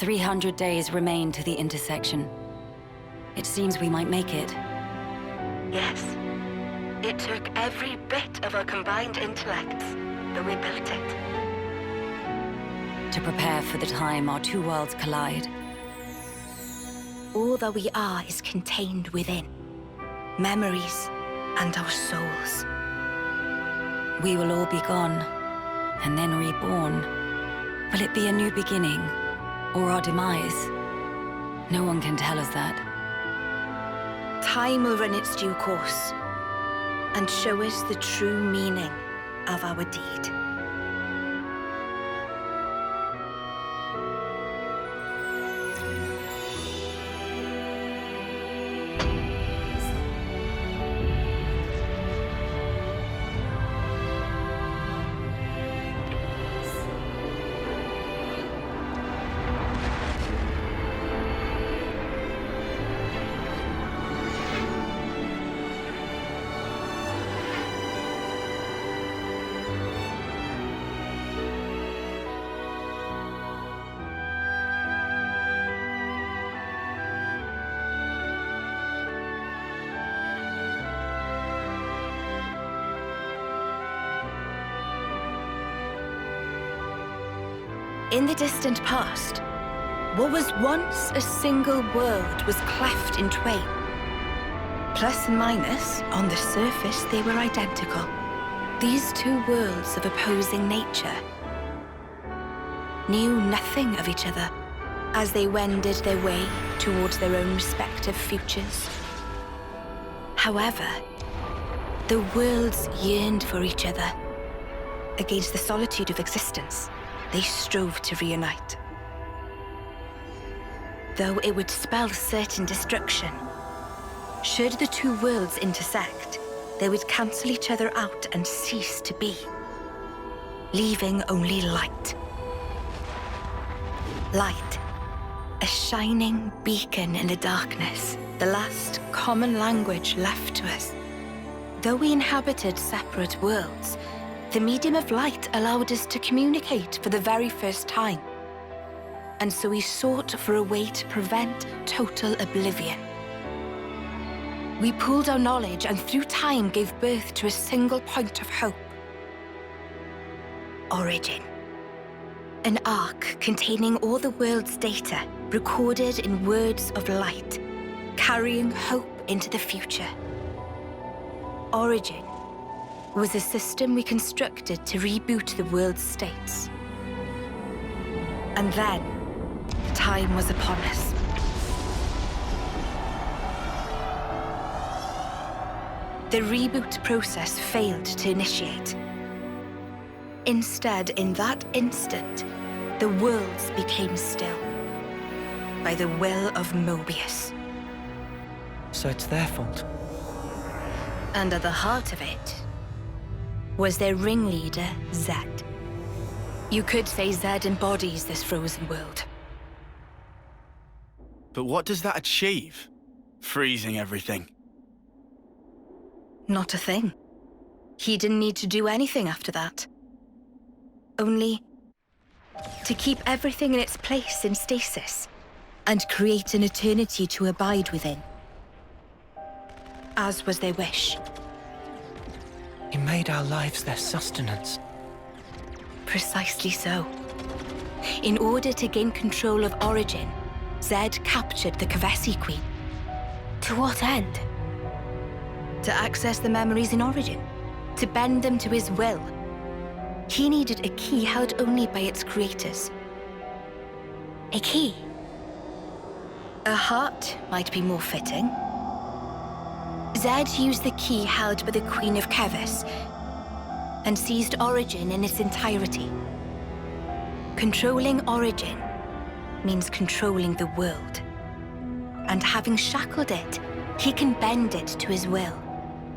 300 days remain to the intersection. It seems we might make it. Yes. It took every bit of our combined intellects, but we built it. To prepare for the time our two worlds collide. All that we are is contained within. Memories and our souls. We will all be gone, and then reborn. Will it be a new beginning, or our demise? No one can tell us that. Time will run its due course, and show us the true meaning of our deed. In the distant past, what was once a single world was cleft in twain. Plus and minus, on the surface, they were identical. These two worlds of opposing nature knew nothing of each other as they wended their way towards their own respective futures. However, the worlds yearned for each other. Against the solitude of existence, they strove to reunite. Though it would spell certain destruction, should the two worlds intersect, they would cancel each other out and cease to be, leaving only light. Light, a shining beacon in the darkness, the last common language left to us. Though we inhabited separate worlds, the medium of light allowed us to communicate for the very first time. And so we sought for a way to prevent total oblivion. We pooled our knowledge and through time gave birth to a single point of hope. Origin. An arc containing all the world's data, recorded in words of light, carrying hope into the future. Origin was a system we constructed to reboot the world's states. And then, time was upon us. The reboot process failed to initiate. Instead, in that instant, the worlds became still by the will of Moebius. So it's their fault? And at the heart of it was their ringleader, Zed. You could say Zed embodies this frozen world. But what does that achieve? Freezing everything. Not a thing. He didn't need to do anything after that. Only to keep everything in its place in stasis and create an eternity to abide within. As was their wish. He made our lives their sustenance. Precisely so. In order to gain control of Origin, Zed captured the Kavesi Queen. To what end? To access the memories in Origin, to bend them to his will. He needed a key held only by its creators. A key? A heart might be more fitting. Zed used the key held by the Queen of Kevis and seized Origin in its entirety. Controlling Origin means controlling the world. And having shackled it, he can bend it to his will.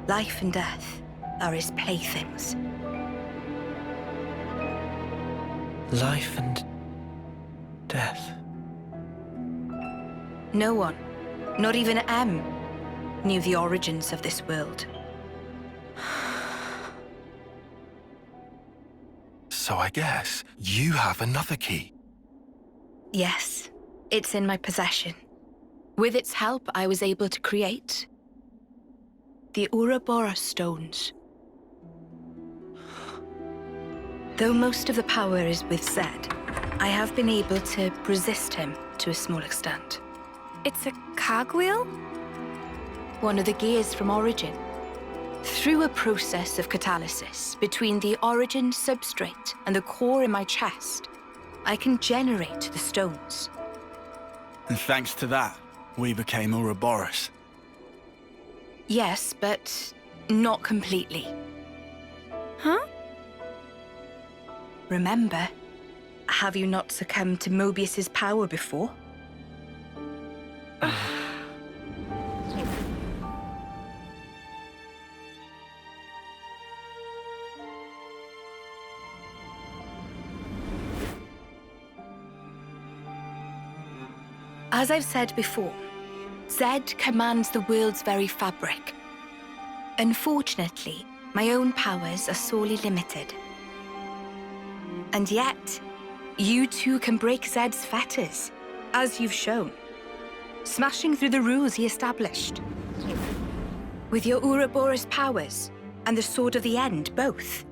Life and death are his playthings. Life and death. No one, not even M, knew the origins of this world. So I guess you have another key. Yes, It's in my possession. With its help, I was able to create the Ouroboros stones. Though most of the power is with Zed, I have been able to resist him to a small extent. It's a cogwheel? One of the gears from Origin. Through a process of catalysis between the Origin substrate and the core in my chest, I can generate the stones. And thanks to that, we became Ouroboros. Yes, but not completely. Huh? Remember, have you not succumbed to Moebius's power before? As I've said before, Zed commands the world's very fabric. Unfortunately, my own powers are sorely limited. And yet, you too can break Zed's fetters, as you've shown, smashing through the rules he established. With your Ouroboros powers and the Sword of the End, both.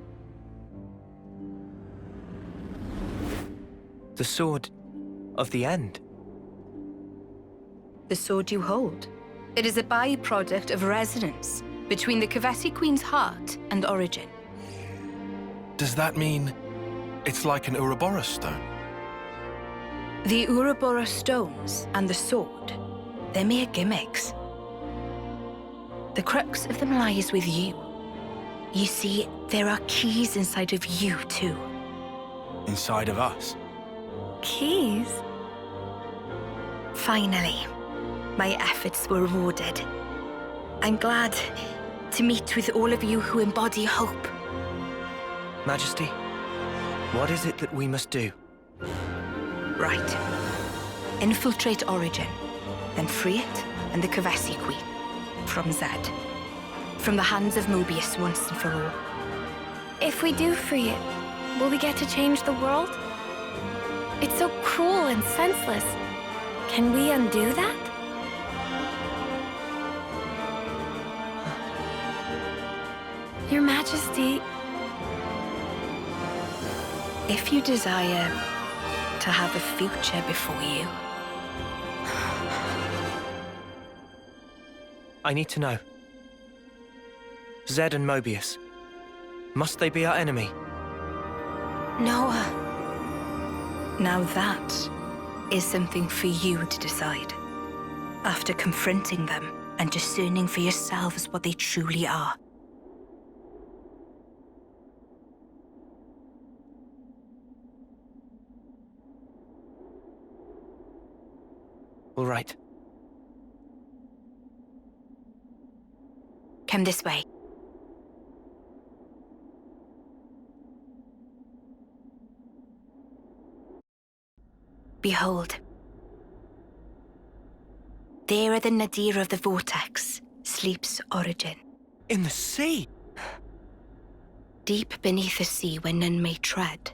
The Sword of the End. The sword you hold. It is a byproduct of resonance between the Kavesi Queen's heart and Origin. Does that mean it's like an Ouroboros stone? The Ouroboros stones and the sword, they're mere gimmicks. The crux of them lies with you. You see, there are keys inside of you too. Inside of us. Keys? Finally, my efforts were rewarded. I'm glad to meet with all of you who embody hope. Majesty, what is it that we must do? Right. Infiltrate Origin, then free it and the Kavesi Queen from Zed. From the hands of Moebius once and for all. If we do free it, will we get to change the world? It's so cruel and senseless. Can we undo that? Your Majesty... If you desire to have a future before you, I need to know. Zed and Moebius. Must they be our enemy? Noah. Now that is something for you to decide. After confronting them and discerning for yourselves what they truly are. All right. Come this way. Behold. There at the nadir of the vortex sleeps Origin. In the sea? Deep beneath the sea where none may tread,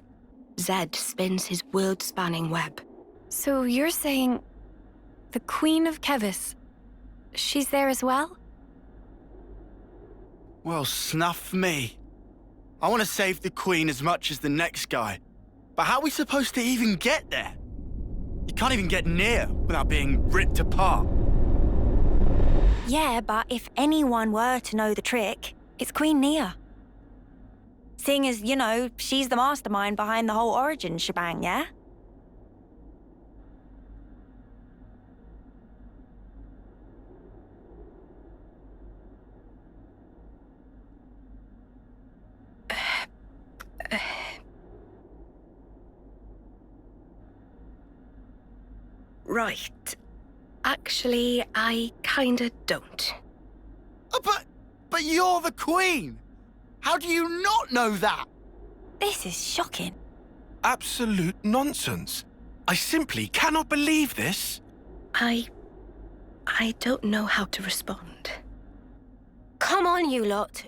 Zed spins his world-spanning web. So you're saying... the Queen of Kevis... she's there as well? Well, snuff me. I want to save the Queen as much as the next guy. But how are we supposed to even get there? You can't even get near without being ripped apart. Yeah, but if anyone were to know the trick, it's Queen Nia. Seeing as, you know, she's the mastermind behind the whole Origin shebang, yeah? Right. Actually, I kinda don't. But you're the Queen! How do you not know that? This is shocking. Absolute nonsense. I simply cannot believe this. I don't know how to respond. Come on, you lot.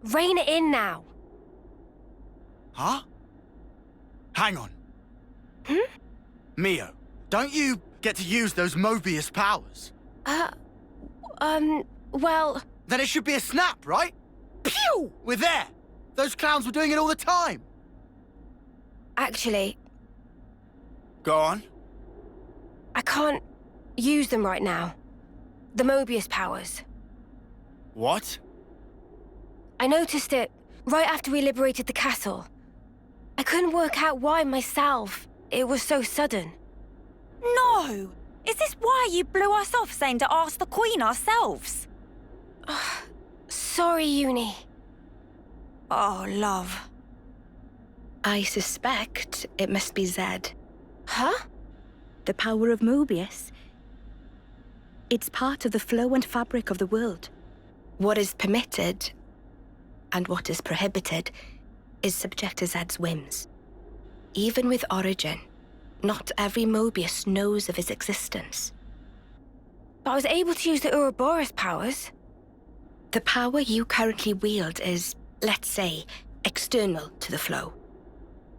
Rein it in now. Huh? Hang on. Hmm? Mio, don't you get to use those Moebius powers? Well, Then it should be a snap, right? Pew! We're there! Those clowns were doing it all the time! actually, Go on. I can't use them right now. The Moebius powers. What? I noticed it right after we liberated the castle. I couldn't work out why myself. It was so sudden. No! Is this why you blew us off saying to ask the Queen ourselves? Sorry, Uni. Oh, love. I suspect it must be Zed. Huh? The power of Moebius. It's part of the flow and fabric of the world. What is permitted and what is prohibited is subject to Zed's whims. Even with Origin, not every Moebius knows of his existence. But I was able to use the Ouroboros powers. The power you currently wield is, let's say, external to the flow.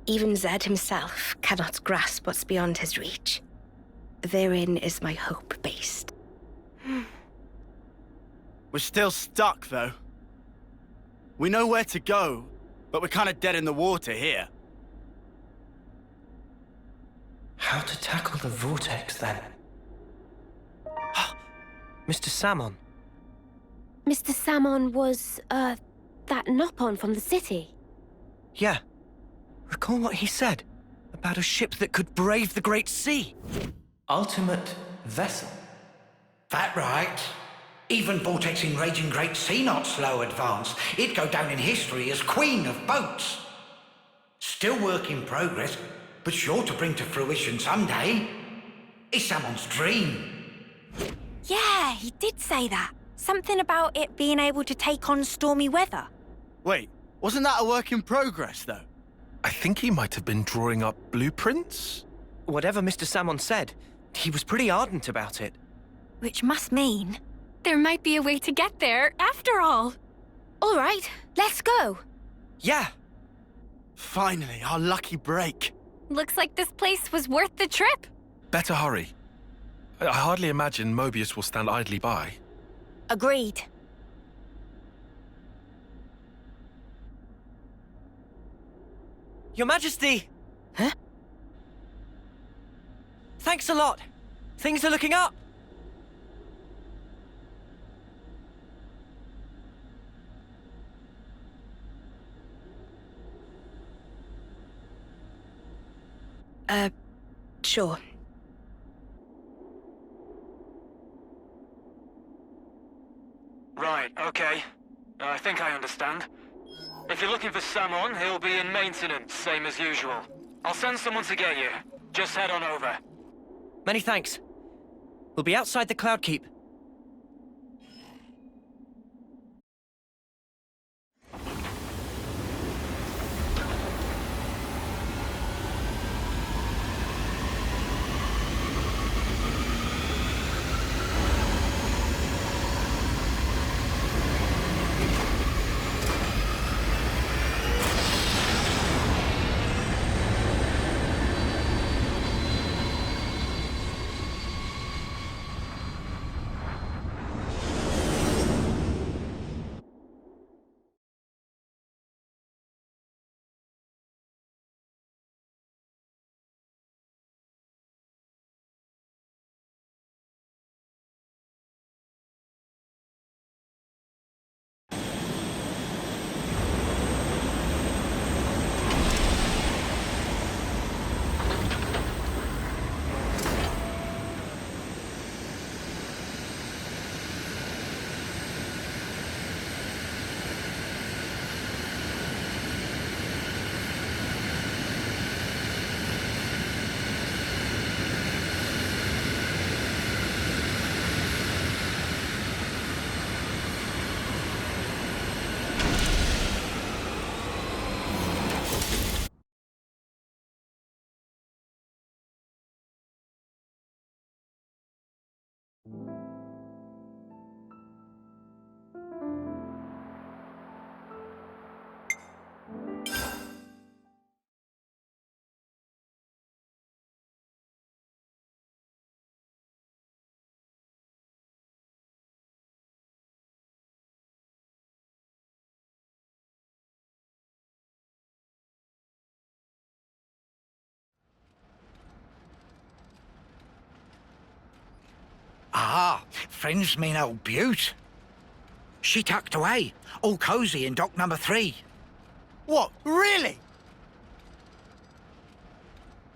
Even Zed himself cannot grasp what's beyond his reach. Therein is my hope based. We're still stuck, though. We know where to go, but we're kind of dead in the water here. How to tackle the vortex, then? Mr. Salmon. Mr. Salmon was, that Nopon from the city. Yeah. Recall what he said about a ship that could brave the Great Sea. Ultimate vessel. That right. Even vortexing raging great sea not slow advance. It'd go down in history as queen of boats. Still work in progress, but sure to bring to fruition someday. It's someone's dream. Yeah, he did say that. Something about it being able to take on stormy weather. Wait, wasn't that a work in progress, though? I think he might have been drawing up blueprints? Whatever Mr. Salmon said, he was pretty ardent about it. Which must mean... There might be a way to get there, after all. All right, let's go. Yeah. Finally, our lucky break. Looks like this place was worth the trip. Better hurry. I hardly imagine Moebius will stand idly by. Agreed. Your Majesty! Huh? Thanks a lot. Things are looking up. Sure. Right, okay. I think I understand. If you're looking for Samon, he'll be in maintenance, same as usual. I'll send someone to get you. Just head on over. Many thanks. We'll be outside the Cloud Keep. Ah, friends mean old Butte. She tucked away, all cosy in dock number 3. What, really?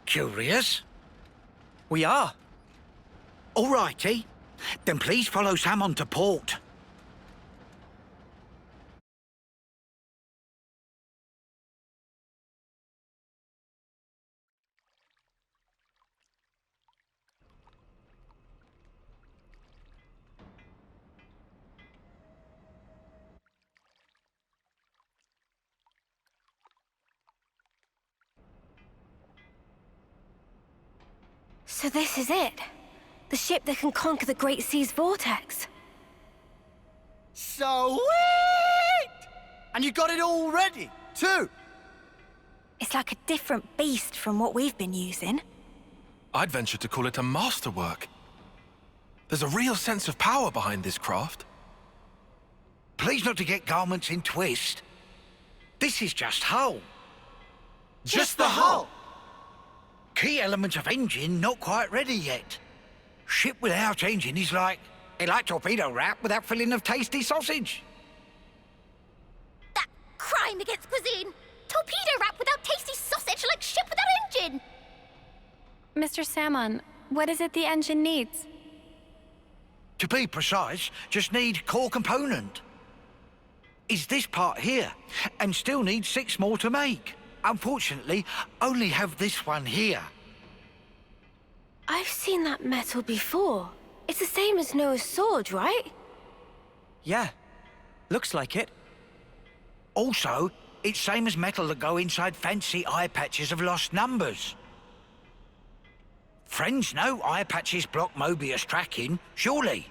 Curious? We are. All righty. Then please follow Sam on to port. So this is it? The ship that can conquer the Great Sea's vortex? Sweet! And you got it all ready, too? It's like a different beast from what we've been using. I'd venture to call it a masterwork. There's a real sense of power behind this craft. Please not to get garments in twist. This is just hull. Just the hull? Key element of engine not quite ready yet. Ship without engine is like torpedo wrap without filling of tasty sausage. That crime against cuisine! Torpedo wrap without tasty sausage like ship without engine! Mr. Salmon, what is it the engine needs? To be precise, just need core component. Is this part here, and still need 6 more to make. Unfortunately, only have this one here. I've seen that metal before. It's the same as Noah's sword, right? Yeah. Looks like it. Also, it's same as metal that go inside fancy eye patches of lost numbers. Friends know eye patches block Moebius tracking, surely?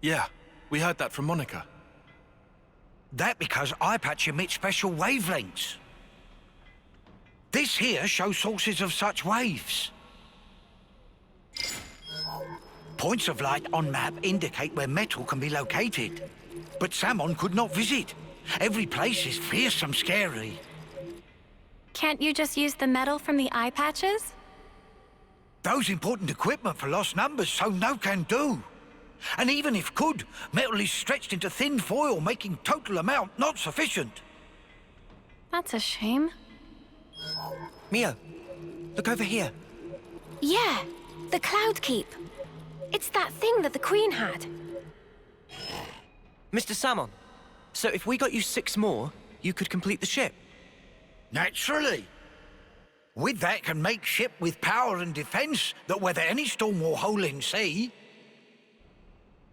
Yeah, we heard that from Monica. That because eye patch emit special wavelengths. This here shows sources of such waves. Points of light on map indicate where metal can be located. But Salmon could not visit. Every place is fearsome scary. Can't you just use the metal from the eye patches? Those important equipment for lost numbers, so no can do. And even if could, metal is stretched into thin foil, making total amount not sufficient. That's a shame. Mio, look over here. Yeah, the Cloud Keep. It's that thing that the Queen had. Mr. Salmon, so if we got you 6 more, you could complete the ship? Naturally. With that can make ship with power and defense that weather any storm or hole in sea.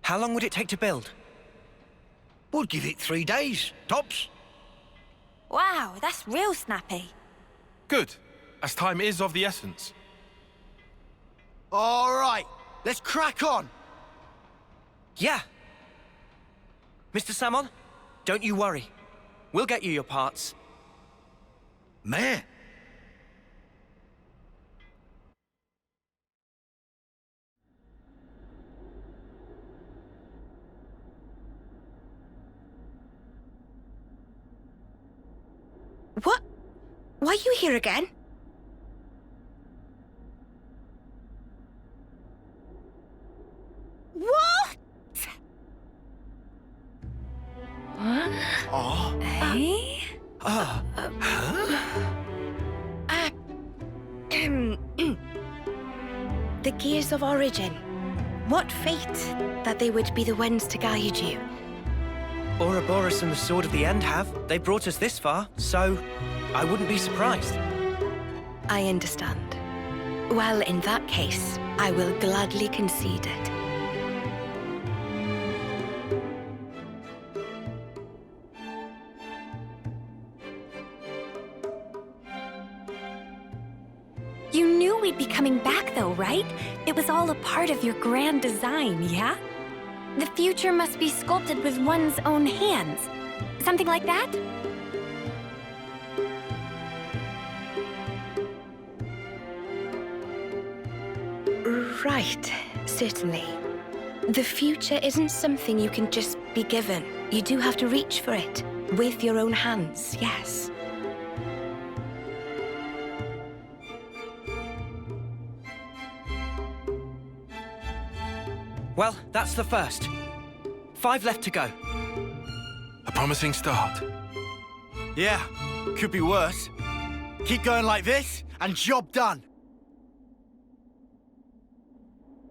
How long would it take to build? Would give it 3 days, tops. Wow, that's real snappy. Good, as time is of the essence. All right, let's crack on. Yeah. Mr. Salmon, don't you worry. We'll get you your parts. Meh. What? Why are you here again? What? Hey? The Gears of Origin. What fate that they would be the ones to guide you. Ouroboros and the Sword of the End have. They brought us this far, so I wouldn't be surprised. I understand. Well, in that case, I will gladly concede it. You knew we'd be coming back though, right? It was all a part of your grand design, yeah? The future must be sculpted with one's own hands. Something like that? Right, certainly. The future isn't something you can just be given. You do have to reach for it, with your own hands, yes. Well, that's the first. 5 left to go. A promising start. Yeah, could be worse. Keep going like this, and job done.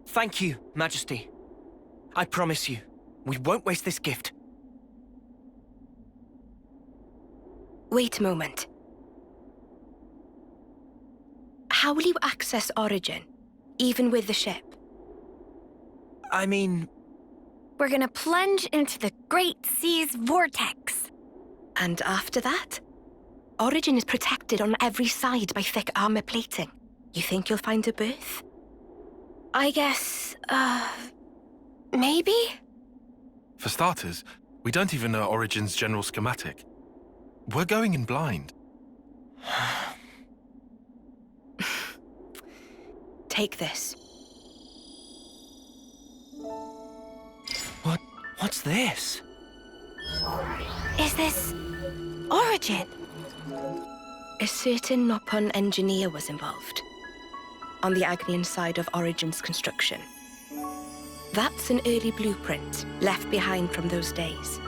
Thank you, Majesty. I promise you, we won't waste this gift. Wait a moment. How will you access Origin, even with the ship? I mean... We're gonna plunge into the Great Sea's vortex. And after that? Origin is protected on every side by thick armor plating. You think you'll find a berth? I guess, maybe? For starters, we don't even know Origin's general schematic. We're going in blind. Take this. What's this? Is this Origin? A certain Nopon engineer was involved. On the Agnian side of Origin's construction. That's an early blueprint left behind from those days.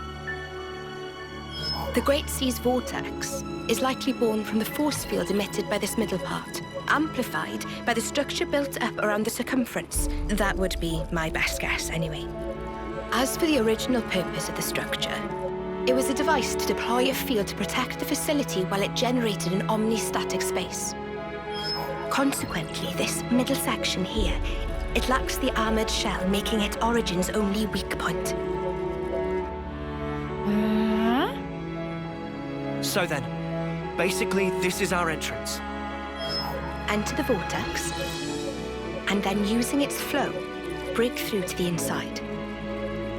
The Great Sea's vortex is likely born from the force field emitted by this middle part, amplified by the structure built up around the circumference. That would be my best guess, anyway. As for the original purpose of the structure, it was a device to deploy a field to protect the facility while it generated an omnistatic space. Consequently, this middle section here, it lacks the armored shell, making it Origin's only weak point. So then, basically this is our entrance. Enter the vortex, and then using its flow, break through to the inside.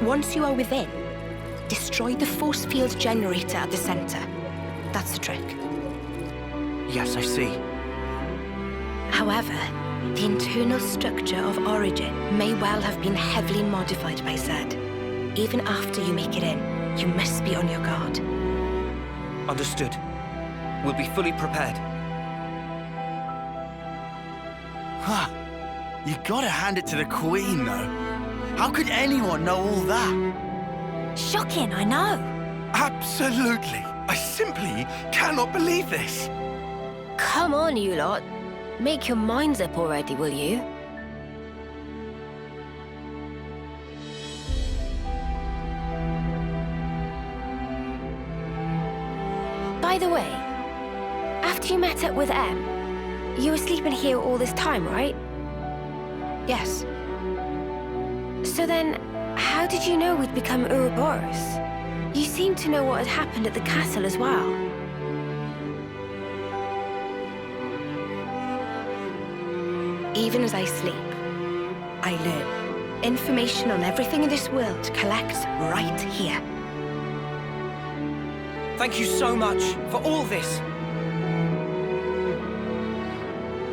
Once you are within, destroy the force field generator at the center. That's the trick. Yes, I see. However, the internal structure of Origin may well have been heavily modified by Zed. Even after you make it in, you must be on your guard. Understood. We'll be fully prepared. Huh. You gotta hand it to the Queen, though. How could anyone know all that? Shocking, I know. Absolutely! I simply cannot believe this! Come on, you lot. Make your minds up already, will you? By the way, after you met up with Em, you were sleeping here all this time, right? Yes. So then, how did you know we'd become Ouroboros? You seem to know what had happened at the castle as well. Even as I sleep, I learn. Information on everything in this world collects right here. Thank you so much for all this.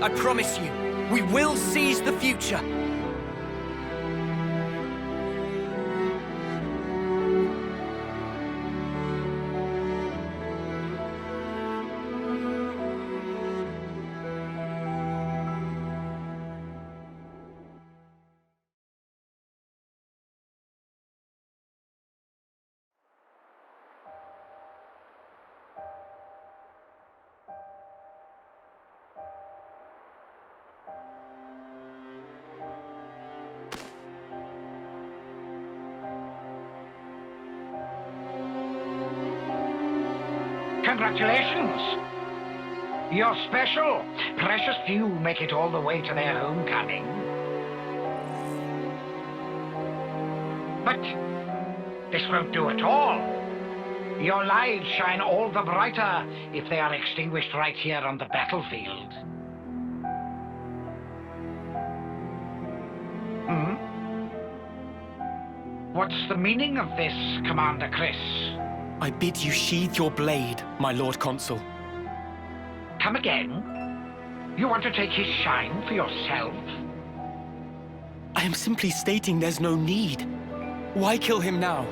I promise you, we will seize the future. Congratulations! You're special. Precious few make it all the way to their homecoming. But this won't do at all. Your lives shine all the brighter if they are extinguished right here on the battlefield. What's the meaning of this, Commander Chris? I bid you sheathe your blade, my Lord Consul. Come again? You want to take his shine for yourself? I am simply stating there's no need. Why kill him now?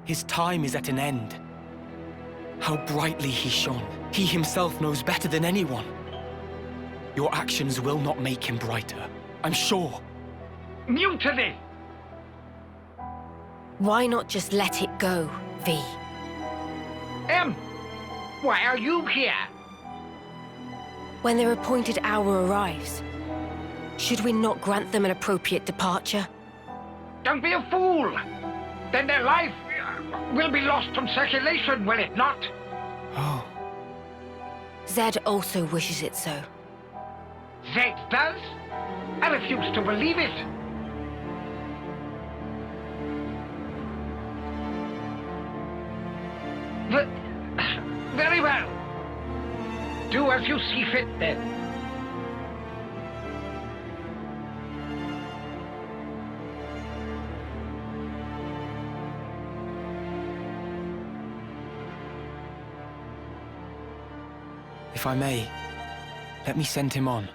His time is at an end. How brightly he shone. He himself knows better than anyone. Your actions will not make him brighter. I'm sure. Mutiny! Why not just let it go, V? Why are you here? When their appointed hour arrives, should we not grant them an appropriate departure? Don't be a fool! Then their life will be lost from circulation, will it not? Oh. Zed also wishes it so. Zed does? I refuse to believe it. Very well. Do as you see fit, then. If I may, let me send him on.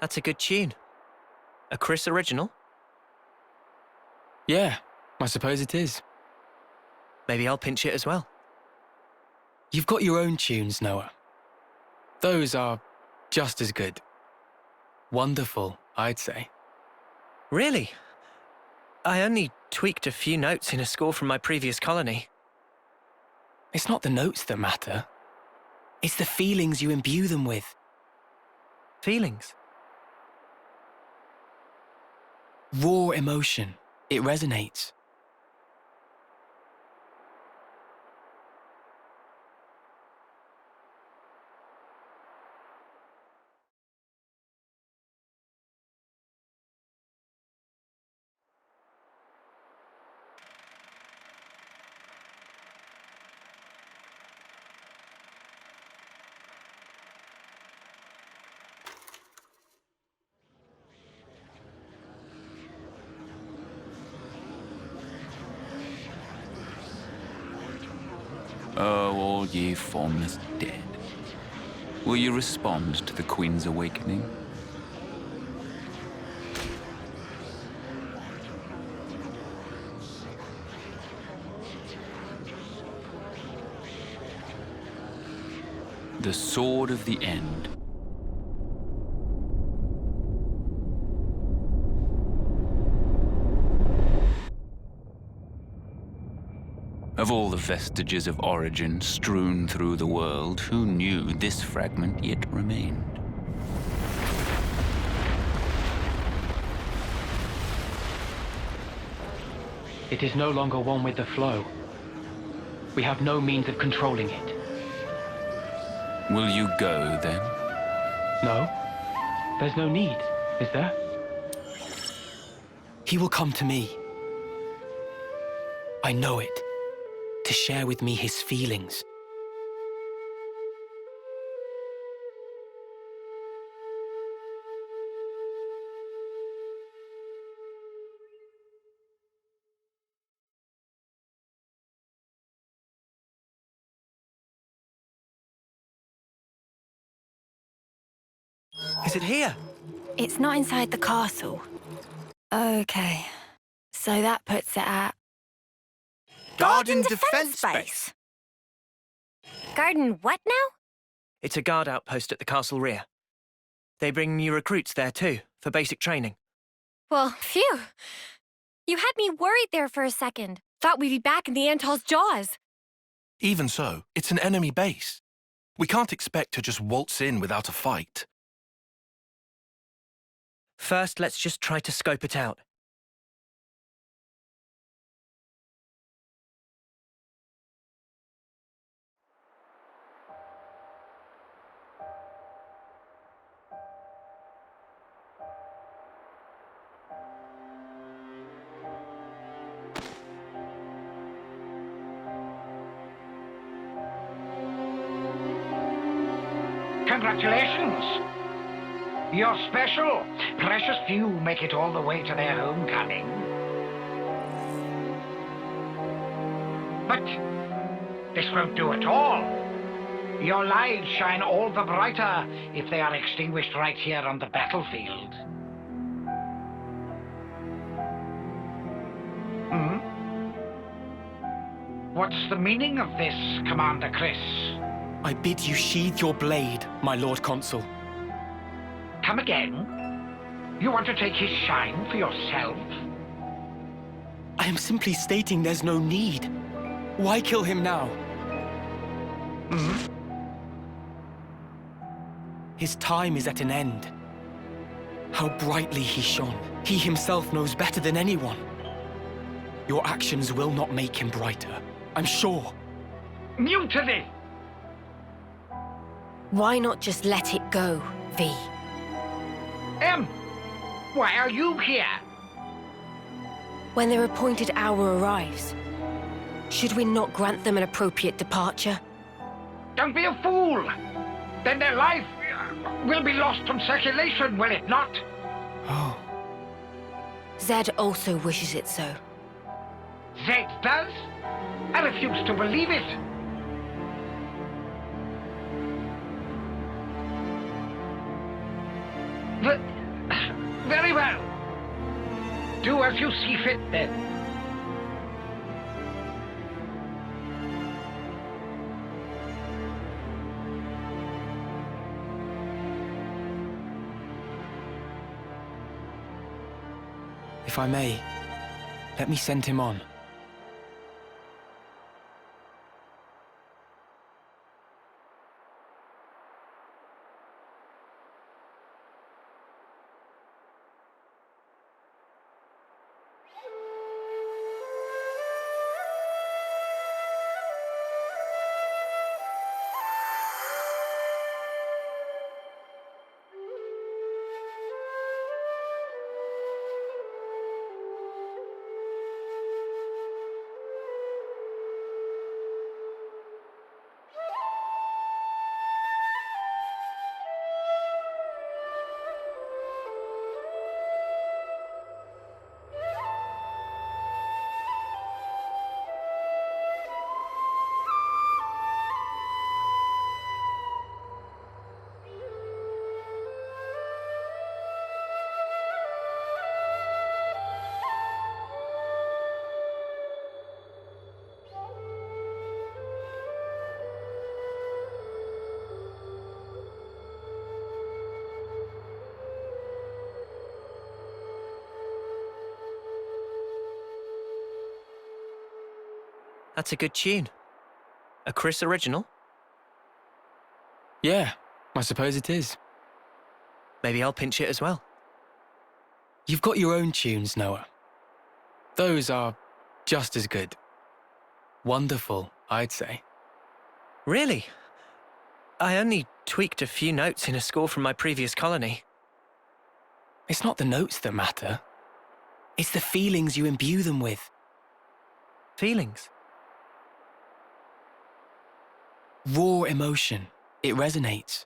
That's a good tune. A Chris original? Yeah, I suppose it is. Maybe I'll pinch it as well. You've got your own tunes, Noah. Those are just as good. Wonderful, I'd say. Really? I only tweaked a few notes in a score from my previous colony. It's not the notes that matter. It's the feelings you imbue them with. Feelings? Raw emotion. It resonates. Oh, all ye formless dead. Will you respond to the Queen's awakening? The sword of the end. Of all the vestiges of origin strewn through the world, who knew this fragment yet remained? It is no longer one with the flow. We have no means of controlling it. Will you go, then? No. There's no need, is there? He will come to me. I know it. To share with me his feelings. Is it here? It's not inside the castle. Okay. So that puts it at... Garden Defense Base. Garden what now? It's a guard outpost at the castle rear. They bring new recruits there too, for basic training. Well, phew. You had me worried there for a second. Thought we'd be back in the Antol's jaws. Even so, it's an enemy base. We can't expect to just waltz in without a fight. First, let's just try to scope it out. Congratulations! You're special. Precious few make it all the way to their homecoming. But this won't do at all. Your lives shine all the brighter if they are extinguished right here on the battlefield. What's the meaning of this, Commander Chris? I bid you sheathe your blade, my Lord Consul. Come again? You want to take his shine for yourself? I am simply stating there's no need. Why kill him now? His time is at an end. How brightly he shone. He himself knows better than anyone. Your actions will not make him brighter, I'm sure. Mutiny! Why not just let it go, V? Why are you here? When their appointed hour arrives, should we not grant them an appropriate departure? Don't be a fool! Then their life will be lost from circulation, will it not? Oh. Zed also wishes it so. Zed does? I refuse to believe it. Very well. Do as you see fit, then. If I may, let me send him on. That's a good tune. A Chris original? Yeah, I suppose it is. Maybe I'll pinch it as well. You've got your own tunes, Noah. Those are just as good. Wonderful, I'd say. Really? I only tweaked a few notes in a score from my previous colony. It's not the notes that matter. It's the feelings you imbue them with. Feelings? Raw emotion. It resonates.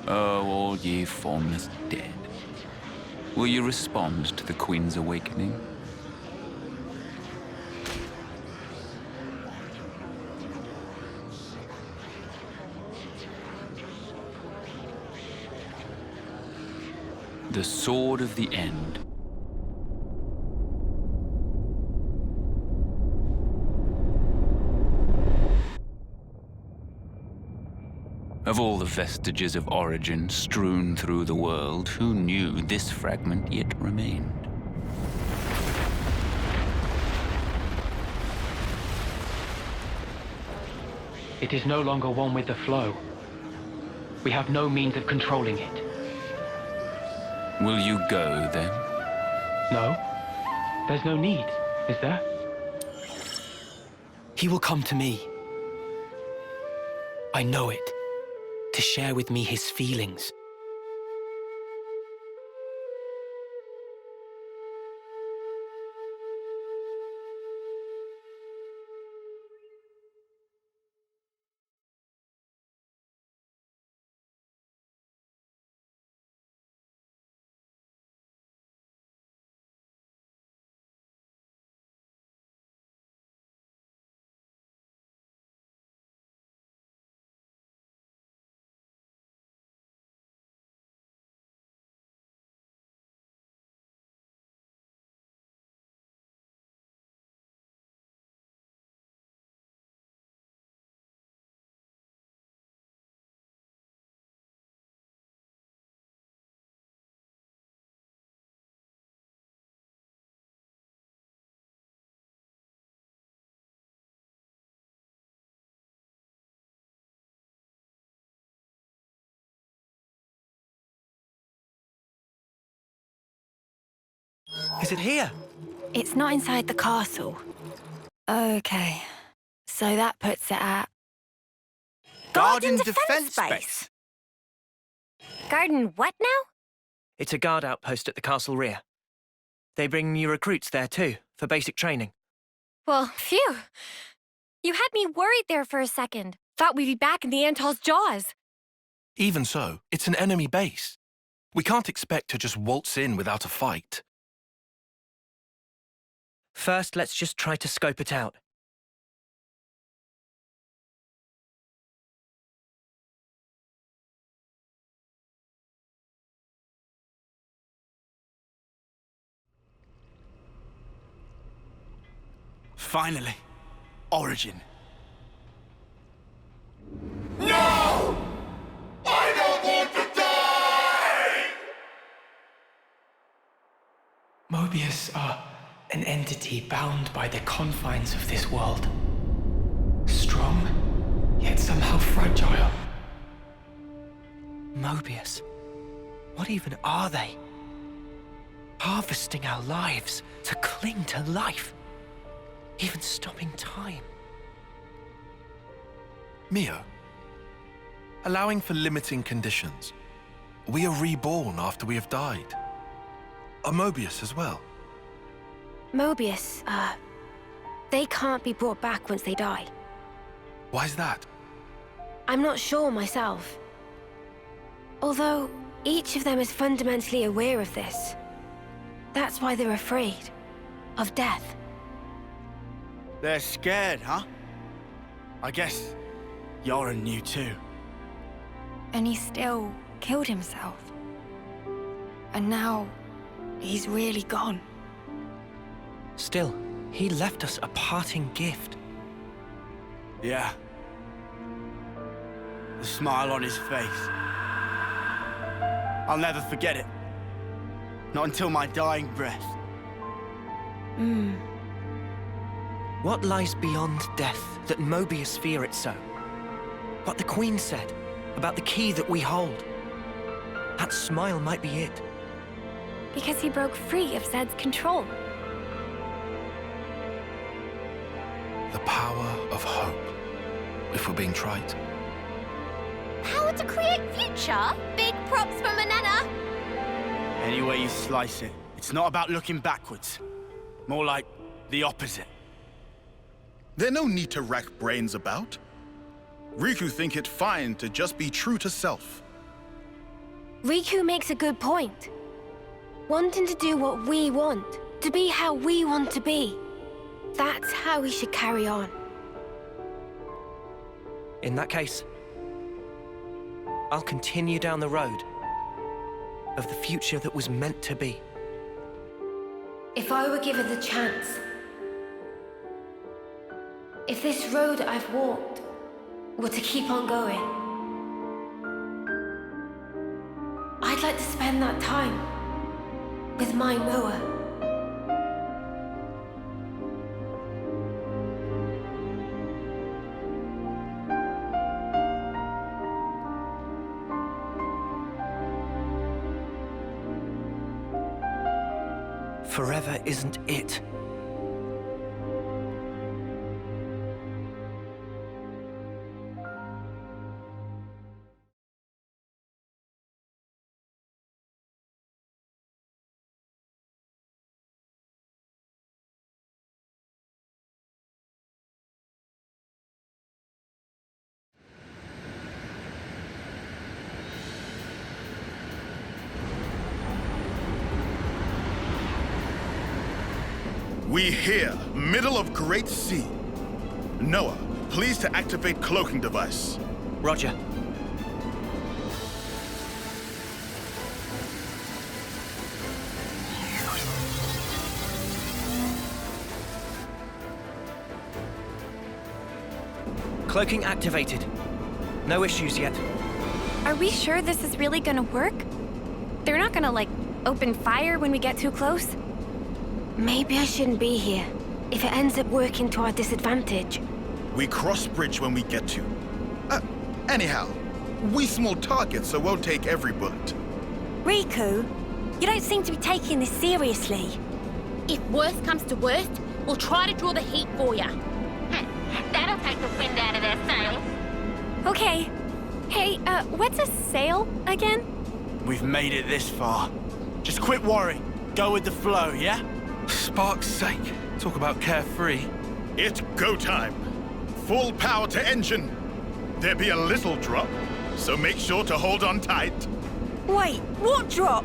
Oh, all ye formless dead. Will you respond to the Queen's awakening? The Sword of the End. Of all the vestiges of origin strewn through the world, who knew this fragment yet remained? It is no longer one with the flow. We have no means of controlling it. Will you go, then? No. There's no need, is there? He will come to me. I know it. To share with me his feelings. Is it here? It's not inside the castle. Okay. So that puts it at... Garden Defense Base. Garden what now? It's a guard outpost at the castle rear. They bring new recruits there too, for basic training. Well, phew. You had me worried there for a second. Thought we'd be back in the Antol's jaws. Even so, it's an enemy base. We can't expect to just waltz in without a fight. First, let's just try to scope it out. Finally. Origin. No! I don't want to die! Moebius are an entity bound by the confines of this world. Strong, yet somehow fragile. Moebius. What even are they? Harvesting our lives to cling to life. Even stopping time. Mio, allowing for limiting conditions. We are reborn after we have died. A Moebius as well. Moebius, they can't be brought back once they die. Why's that? I'm not sure myself. Although, each of them is fundamentally aware of this. That's why they're afraid. Of death. They're scared, huh? I guess Yoren knew too. And he still killed himself. And now, he's really gone. Still, he left us a parting gift. Yeah. The smile on his face. I'll never forget it. Not until my dying breath. What lies beyond death that Moebius fear it so? What the Queen said about the key that we hold. That smile might be it. Because he broke free of Zed's control. The power of hope, if we're being trite. Power to create future? Big props for Manana. Any way you slice it, it's not about looking backwards. More like the opposite. There's no need to rack brains about. Riku think it fine to just be true to self. Riku makes a good point. Wanting to do what we want, to be how we want to be. That's how we should carry on. In that case, I'll continue down the road of the future that was meant to be. If I were given the chance, if this road I've walked were to keep on going, I'd like to spend that time with my Noah. Forever isn't it. We here, middle of Great Sea. Noah, please to activate cloaking device. Roger. Cloaking activated. No issues yet. Are we sure this is really gonna work? They're not gonna, like, open fire when we get too close? Maybe I shouldn't be here, if it ends up working to our disadvantage. We cross bridge when we get to. Anyhow, we small targets, so won't take every bullet. Riku, you don't seem to be taking this seriously. If worst comes to worst, we'll try to draw the heat for ya. That'll take the wind out of their sails. Okay. Hey, what's a sail again? We've made it this far. Just quit worrying. Go with the flow, yeah? Spark's sake. Talk about carefree. It's go time. Full power to engine. There be a little drop, so make sure to hold on tight. Wait, what drop?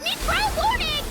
Nitro warning!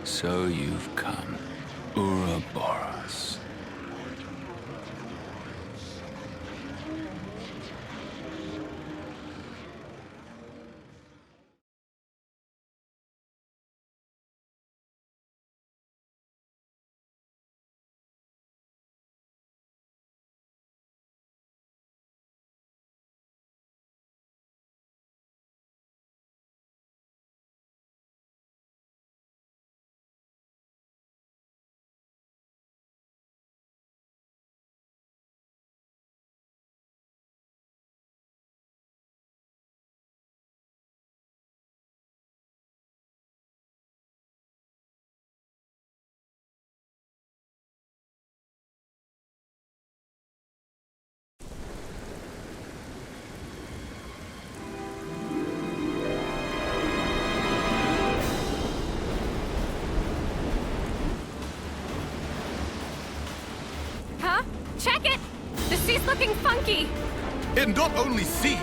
So you've come, Ouroboros. Huh? Check it! The sea's looking funky! And not only sea.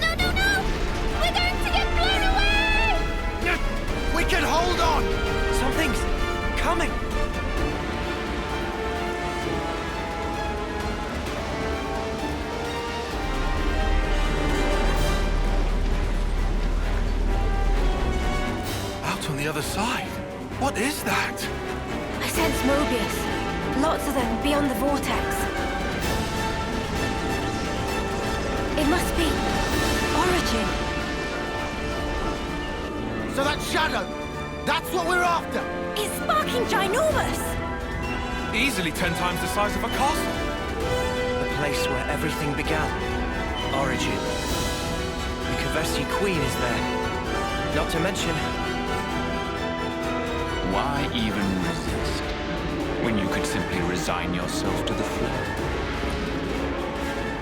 No! We're going to get blown away! We can hold on! other side. What is that? I sense Moebius. Lots of them beyond the vortex. It must be Origin. So that shadow, that's what we're after! It's sparking ginormous! Easily 10 times the size of a castle. The place where everything began. Origin. The Kavesi Queen is there. Not to mention... Why even resist, when you could simply resign yourself to the flow?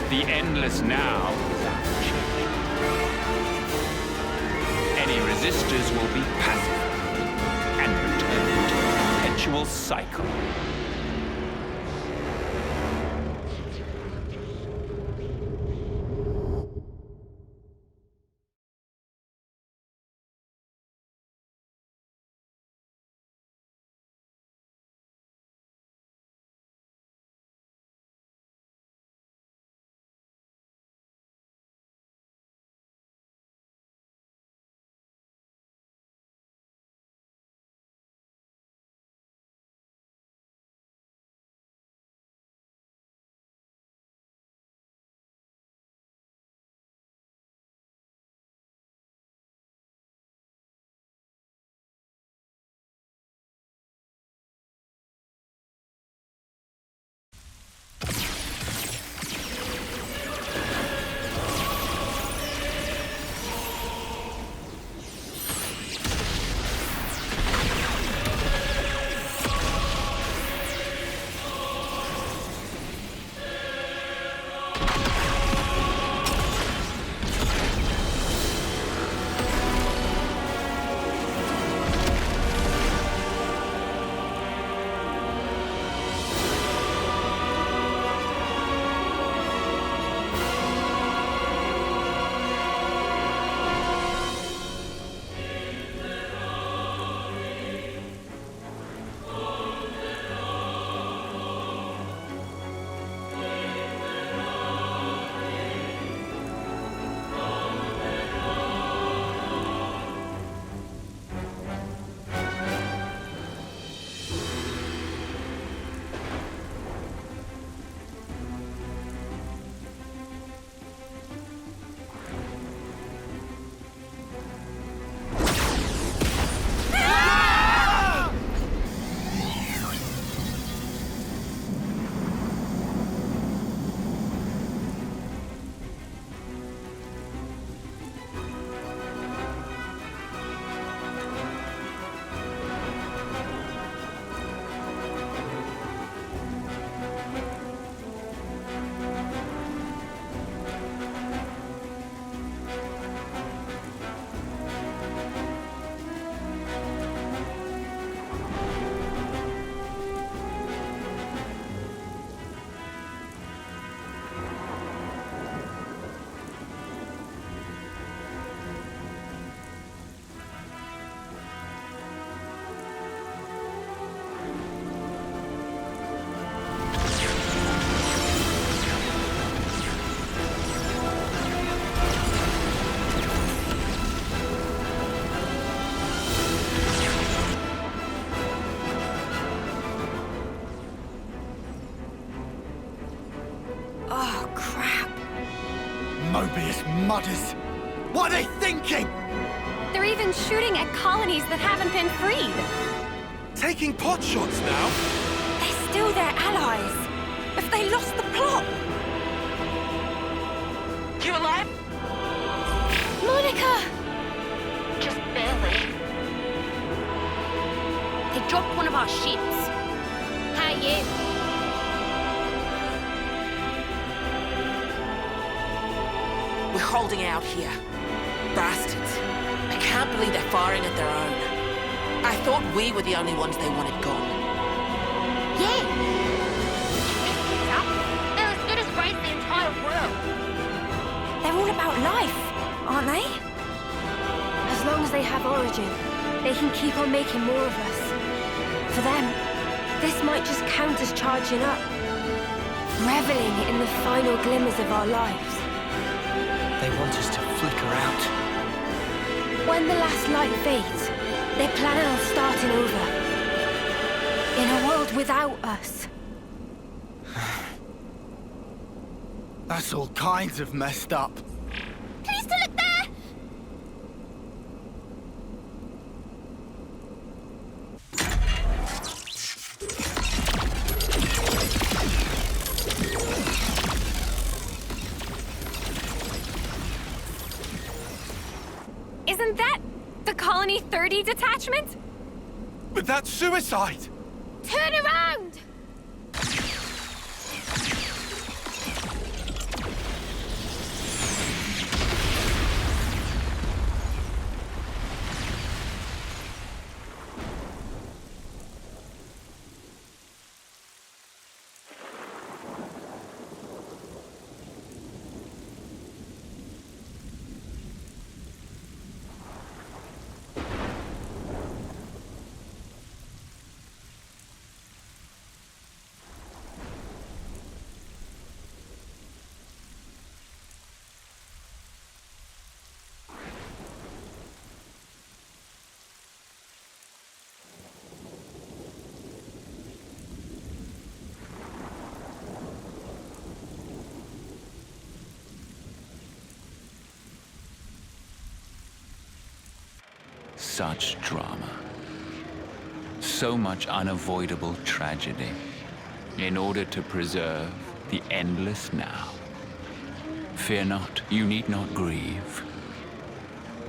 The endless now without change. Any resistors will be pacified and return to a perpetual cycle. Moebius mudders. What are they thinking? They're even shooting at colonies that haven't been freed. Taking pot shots now? They're still their allies. If they lost the plot... You alive? Monica! Just barely. They dropped one of our ships. How are you? We're holding out here. Bastards. I can't believe they're firing at their own. I thought we were the only ones they wanted gone. Yeah. They're as good as raised the entire world. They're all about life, aren't they? As long as they have Origin, they can keep on making more of us. For them, this might just count as charging up. Reveling in the final glimmers of our lives. They want us to flicker out. When the last light fades, They plan on starting over. In a world without us. That's all kinds of messed up. Can you still look there? Isn't that the Colony 30 detachment? But that's suicide! Turn around! Such drama. So much unavoidable tragedy in order to preserve the endless now. Fear not, you need not grieve.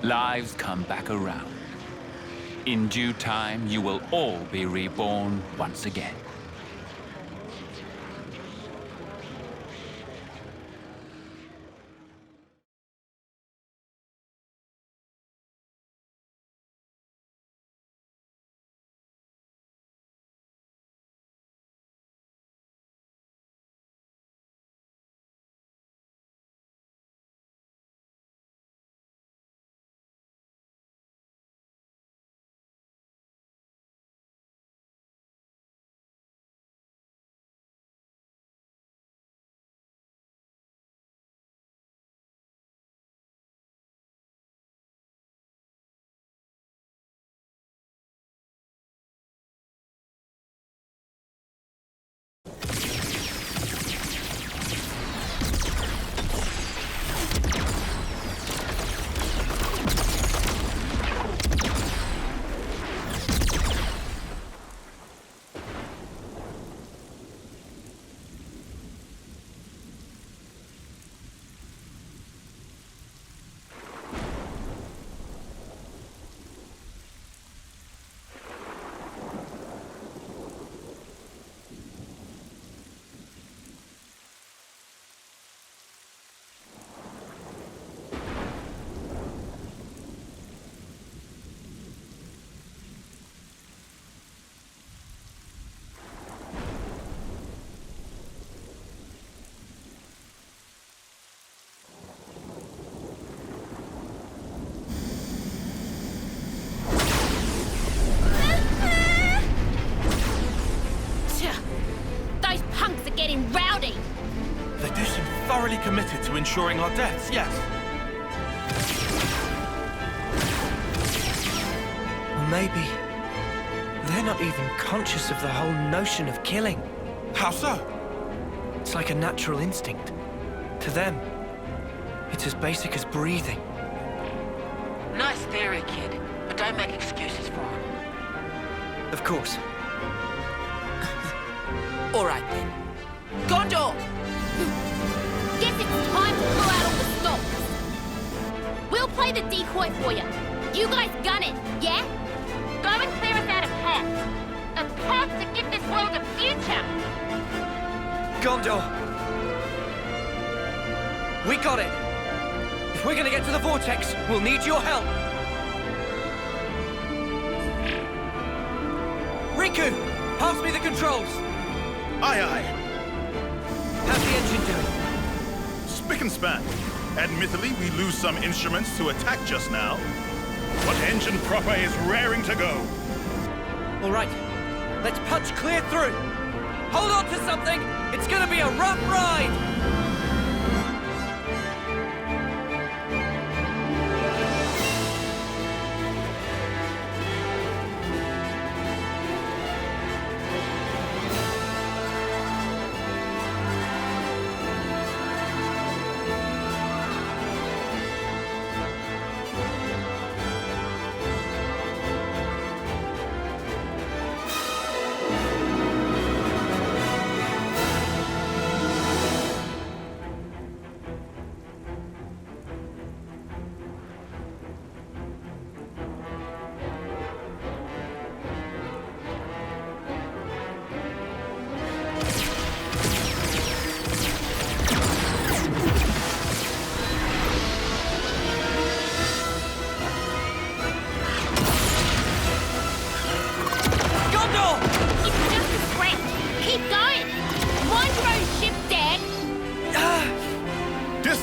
Lives come back around. In due time, you will all be reborn once again. Getting rowdy. They do seem thoroughly committed to ensuring our deaths, yes. Or maybe they're not even conscious of the whole notion of killing. How so? It's like a natural instinct. To them, it's as basic as breathing. Nice theory, kid, but don't make excuses for him. Of course. All right then. Gondor! Guess it's time to pull out all the stops. We'll play the decoy for you. You guys gun it, yeah? Go and clear us out a path. A path to give this world a future. Gondor! We got it! If we're gonna get to the Vortex, we'll need your help! Riku! Pass me the controls! Aye, aye. How's the engine doing? Spick and span. Admittedly, we lose some instruments to attack just now. But engine proper is raring to go. All right, let's punch clear through. Hold on to something! It's gonna be a rough ride!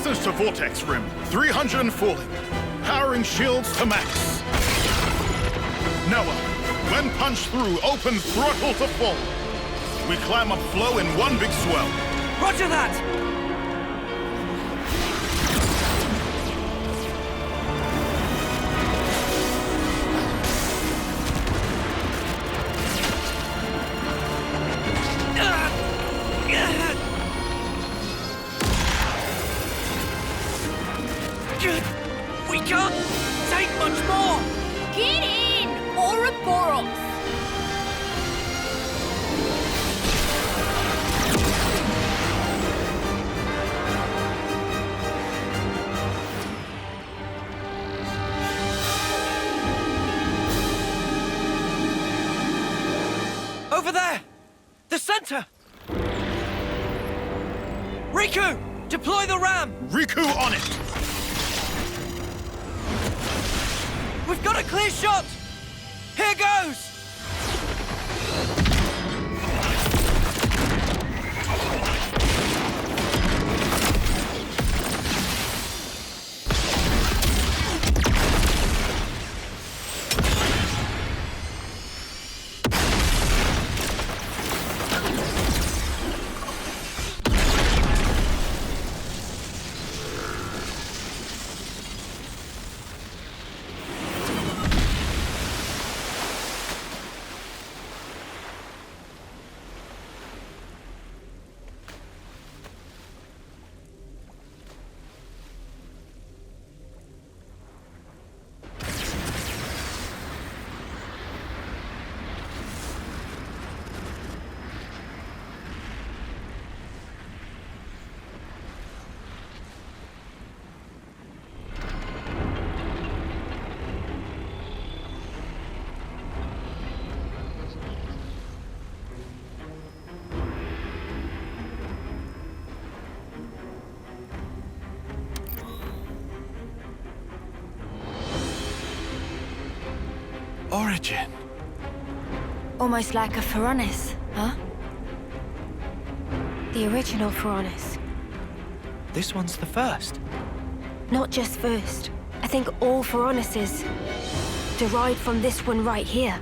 Resistance to Vortex Rim, 300 and falling. Powering shields to max. Noah, when punched through, open throttle to full. We climb up flow in one big swell. Roger that! We can't take much more! Get in! Ouroboros! Over there! The center! Riku! Deploy the ram! Riku on it! We've got a clear shot! Here goes! Origin. Almost like a Pharaonis, huh? The original Pharaonis. This one's the first. Not just first. I think all Pharaonises derived from this one right here.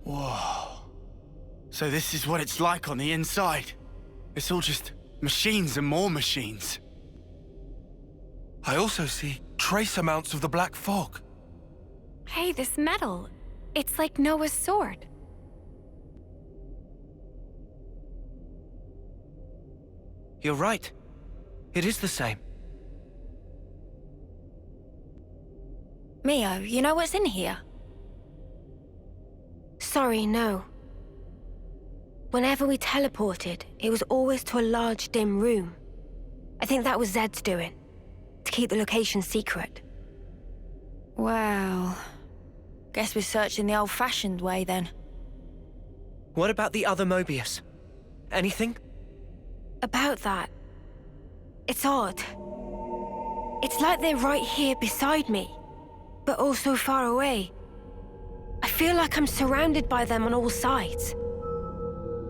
Whoa. So this is what it's like on the inside. It's all just machines and more machines. I also see trace amounts of the black fog. Hey, this metal. It's like Noah's sword. You're right. It is the same. Mio, you know what's in here? Sorry, no. Whenever we teleported, it was always to a large, dim room. I think that was Zed's doing, to keep the location secret. Well, guess we're searching the old-fashioned way then. What about the other Moebius? Anything? About that, it's odd. It's like they're right here beside me, but also far away. I feel like I'm surrounded by them on all sides.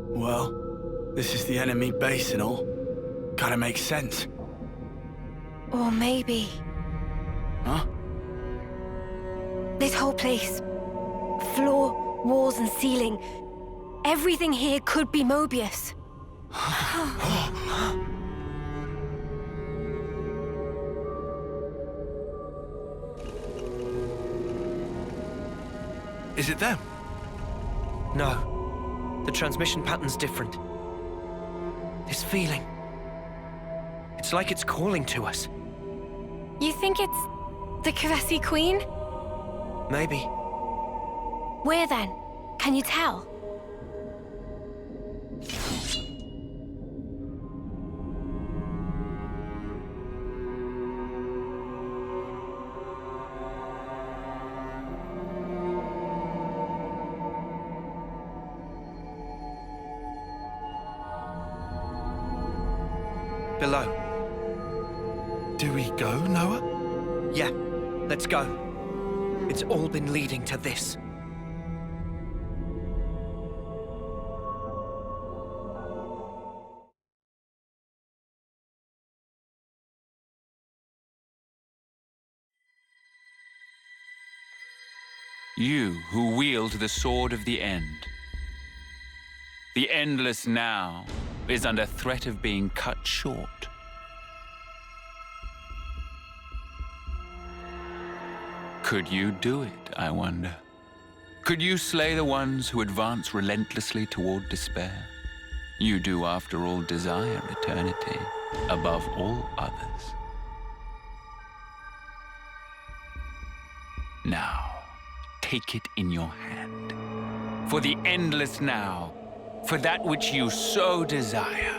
Well, this is the enemy base and all. Kinda makes sense. Or maybe... Huh? This whole place. Floor, walls and ceiling. Everything here could be Moebius. Is it them? No. The transmission pattern's different. This feeling. It's like it's calling to us. You think it's the Kavesi Queen? Maybe. Where then? Can you tell? Below. Do we go, Noah? Yeah, let's go. It's all been leading to this. You who wield the sword of the end. The endless now is under threat of being cut short. Could you do it, I wonder? Could you slay the ones who advance relentlessly toward despair? You do, after all, desire eternity above all others. Now, take it in your hand. For the endless now, for that which you so desire.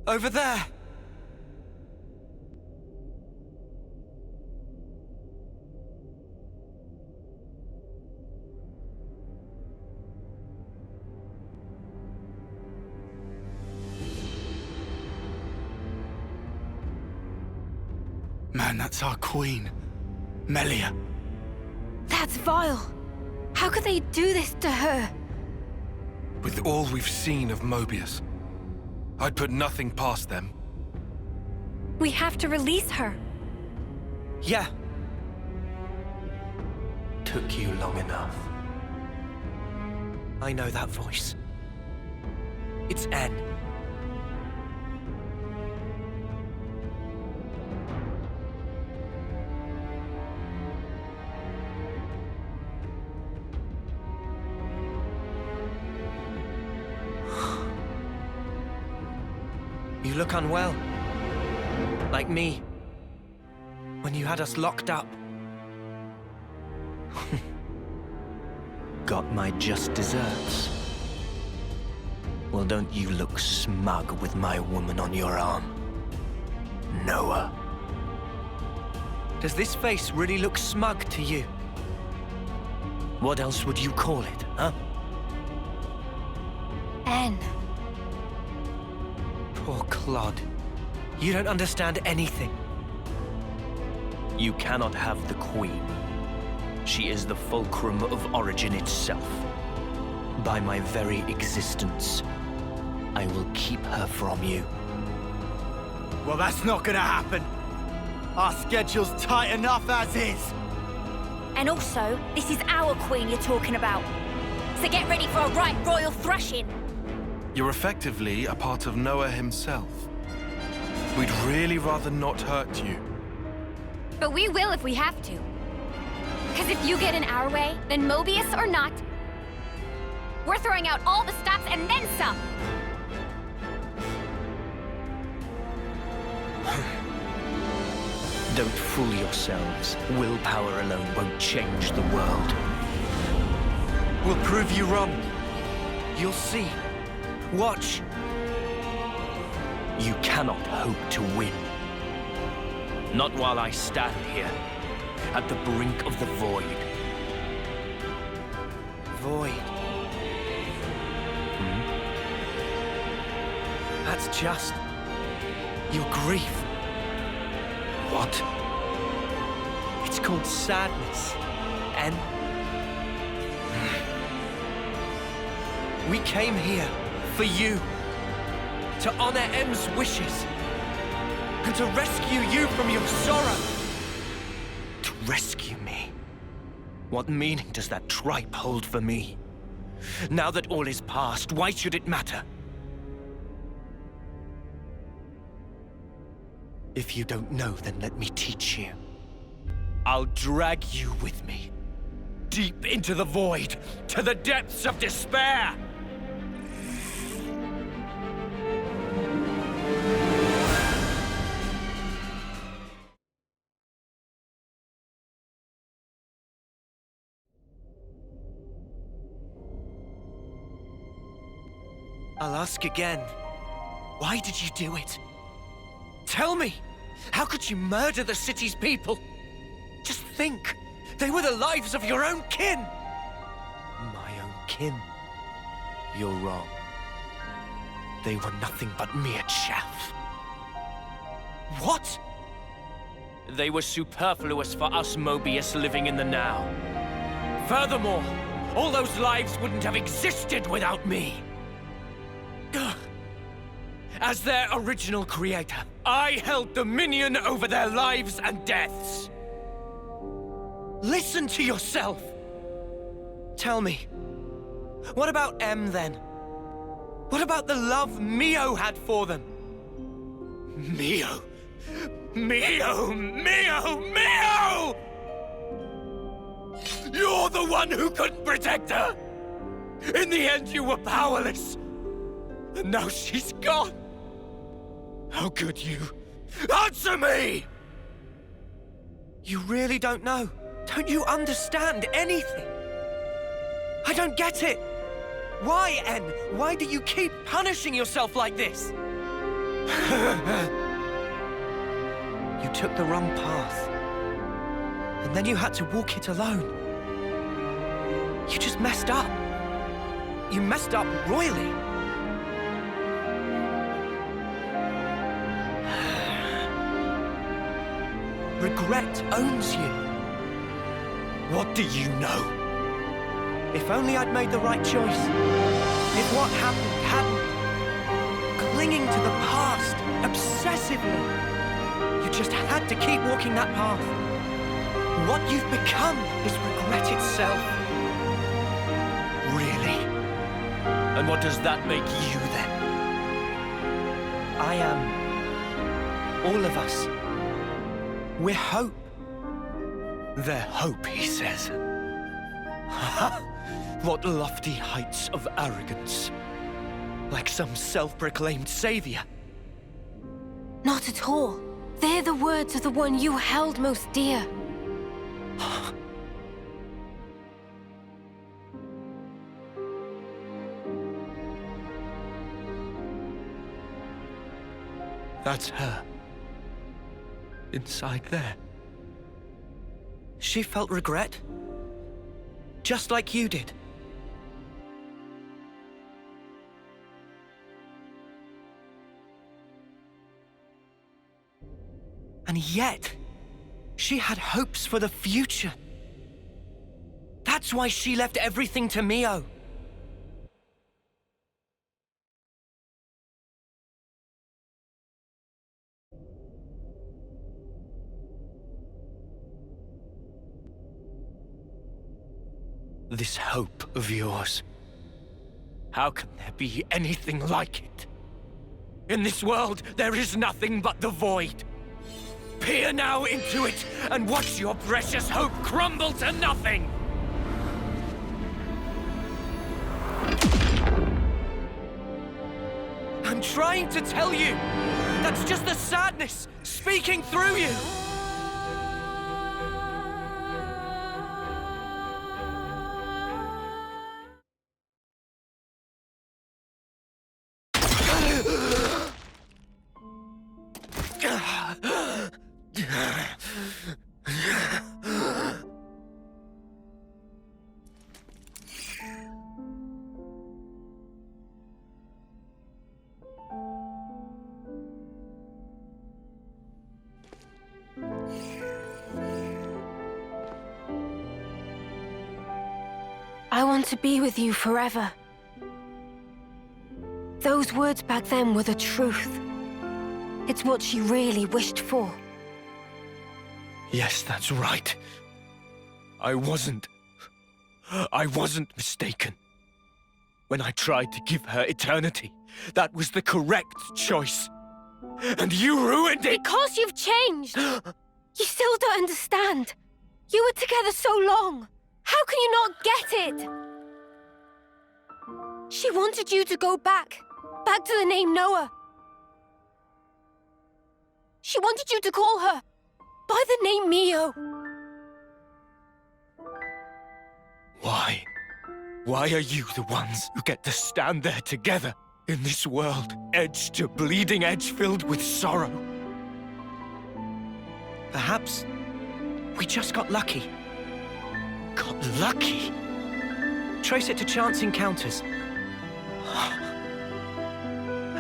Over there! Man, that's our queen. Melia. That's vile. How could they do this to her? With all we've seen of Moebius, I'd put nothing past them. We have to release her. Yeah. Took you long enough. I know that voice. It's N. You look unwell. Like me. When you had us locked up. Got my just desserts. Well, don't you look smug with my woman on your arm, Noah. Does this face really look smug to you? What else would you call it, huh? N. Poor Claude. You don't understand anything. You cannot have the Queen. She is the fulcrum of Origin itself. By my very existence, I will keep her from you. Well, that's not gonna happen. Our schedule's tight enough as is. And also, this is our queen you're talking about. So get ready for a right royal thrashing. You're effectively a part of Noah himself. We'd really rather not hurt you. But we will if we have to. Because if you get in our way, then Moebius or not, we're throwing out all the stops and then some. Don't fool yourselves. Willpower alone won't change the world. We'll prove you wrong. You'll see. Watch. You cannot hope to win. Not while I stand here, at the brink of the void. Void. That's just... your grief. What? It's called sadness. And... we came here for you. To honor M's wishes. And to rescue you from your sorrow. To rescue me? What meaning does that tripe hold for me? Now that all is past, why should it matter? If you don't know, then let me teach you. I'll drag you with me. Deep into the void, to the depths of despair! I'll ask again. Why did you do it? Tell me! How could you murder the city's people? Just think! They were the lives of your own kin! My own kin? You're wrong. They were nothing but mere chaff. What? They were superfluous for us Moebius living in the now. Furthermore, all those lives wouldn't have existed without me. As their original creator, I held dominion over their lives and deaths. Listen to yourself! Tell me, what about M then? What about the love Mio had for them? Mio! Mio! Mio! Mio! You're the one who couldn't protect her! In the end, you were powerless. And now she's gone. How could you? Answer me! You really don't know? Don't you understand anything? I don't get it! Why, N? Why do you keep punishing yourself like this? You took the wrong path. And then you had to walk it alone. You just messed up. You messed up royally. Regret owns you. What do you know? If only I'd made the right choice. If what happened hadn't. Clinging to the past, obsessively. You just had to keep walking that path. What you've become is regret itself. Really? And what does that make you then? I am. All of us. We're hope. Their hope, he says. What lofty heights of arrogance. Like some self-proclaimed savior. Not at all. They're the words of the one you held most dear. That's her. Inside there. She felt regret. Just like you did. And yet, She had hopes for the future. That's why she left everything to Mio. This hope of yours. How can there be anything like it? In this world, there is nothing but the void. Peer now into it and watch your precious hope crumble to nothing! I'm trying to tell you! That's just the sadness speaking through you! I want to be with you forever. Those words back then were the truth. It's what she really wished for. Yes, that's right. I wasn't mistaken. When I tried to give her eternity, that was the correct choice. And you ruined it! Because you've changed! You still don't understand. You were together so long. How can you not get it? She wanted you to go back to the name Noah. She wanted you to call her by the name Mio. Why? Why are you the ones who get to stand there together in this world, edge to bleeding edge filled with sorrow? Perhaps we just got lucky. Got lucky? Trace it to chance encounters.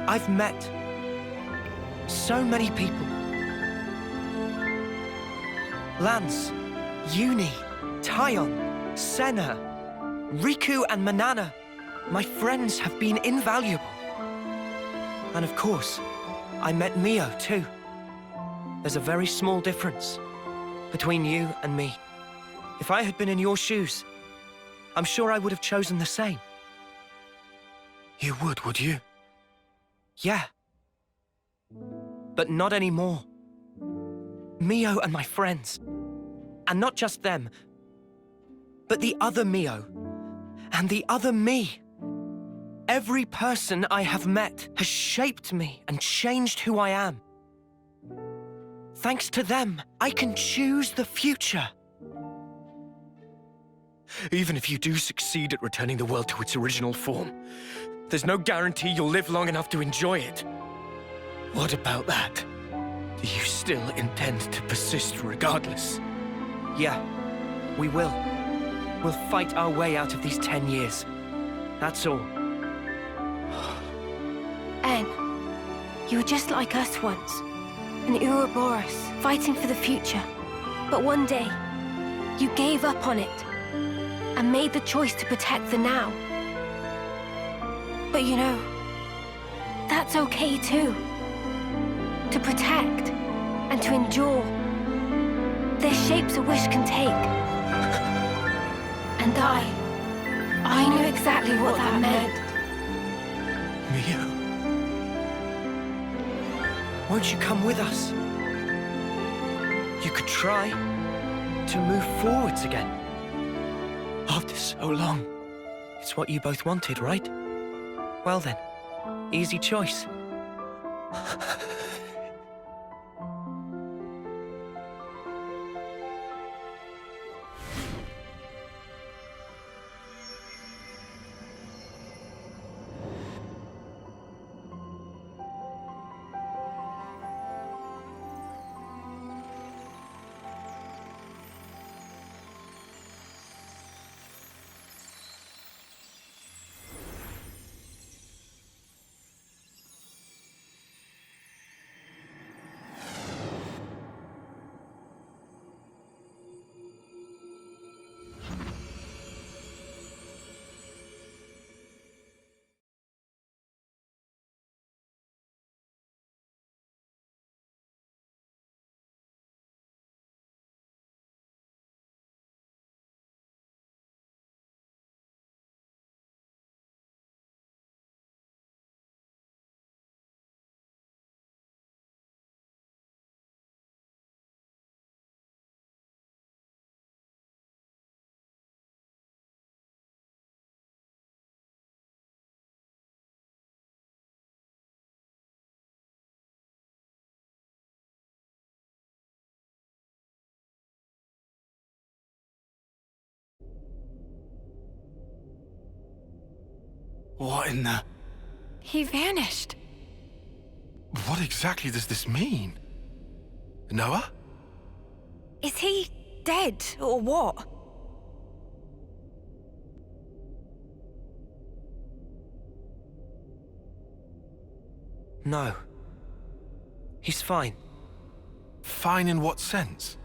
I've met so many people. Lance, Uni, Tyon, Senna, Riku and Manana. My friends have been invaluable. And of course, I met Mio too. There's a very small difference between you and me. If I had been in your shoes, I'm sure I would have chosen the same. You would you? Yeah. But not anymore. Mio and my friends. And not just them, but the other Mio. And the other me. Every person I have met has shaped me and changed who I am. Thanks to them, I can choose the future. Even if you do succeed at returning the world to its original form, there's no guarantee you'll live long enough to enjoy it. What about that? Do you still intend to persist regardless? Yeah, we will. We'll fight our way out of these 10 years. That's all. En, you were just like us once. An Ouroboros, fighting for the future. But one day, you gave up on it and made the choice to protect the now. But you know, that's okay too. To protect and to endure. There's shapes a wish can take. And I knew exactly what that meant. Mio. Won't you come with us? You could try to move forwards again. After so long. It's what you both wanted, right? Well then, easy choice. What in the... He vanished. What exactly does this mean? Noah? Is he dead, or what? No. He's fine. Fine in what sense?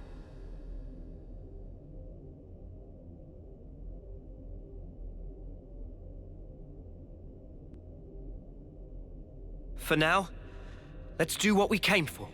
For now, let's do what we came for.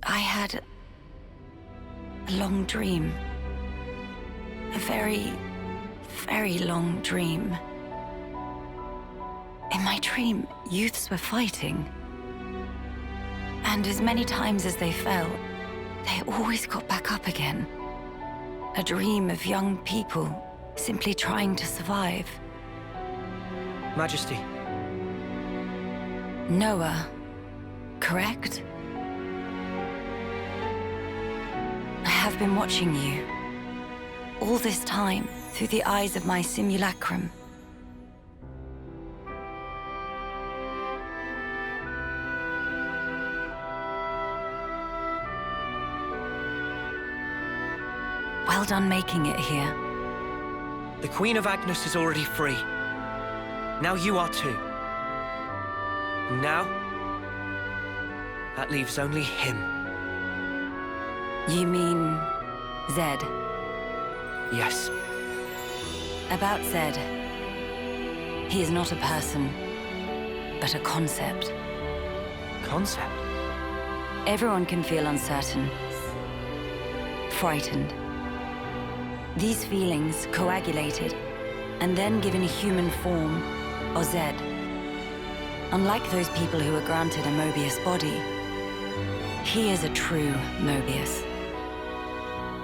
I had a long dream. A very, very long dream. In my dream, youths were fighting. And as many times as they fell, they always got back up again. A dream of young people simply trying to survive. Majesty. Noah, correct? I have been watching you. All this time, through the eyes of my simulacrum. Well done making it here. The Queen of Agnes is already free. Now you are too. And now, that leaves only him. You mean Zed? Yes. About Zed. He is not a person, but a concept. Concept? Everyone can feel uncertain, frightened. These feelings coagulated and then given a human form, or Zed. Unlike those people who were granted a Moebius body, he is a true Moebius.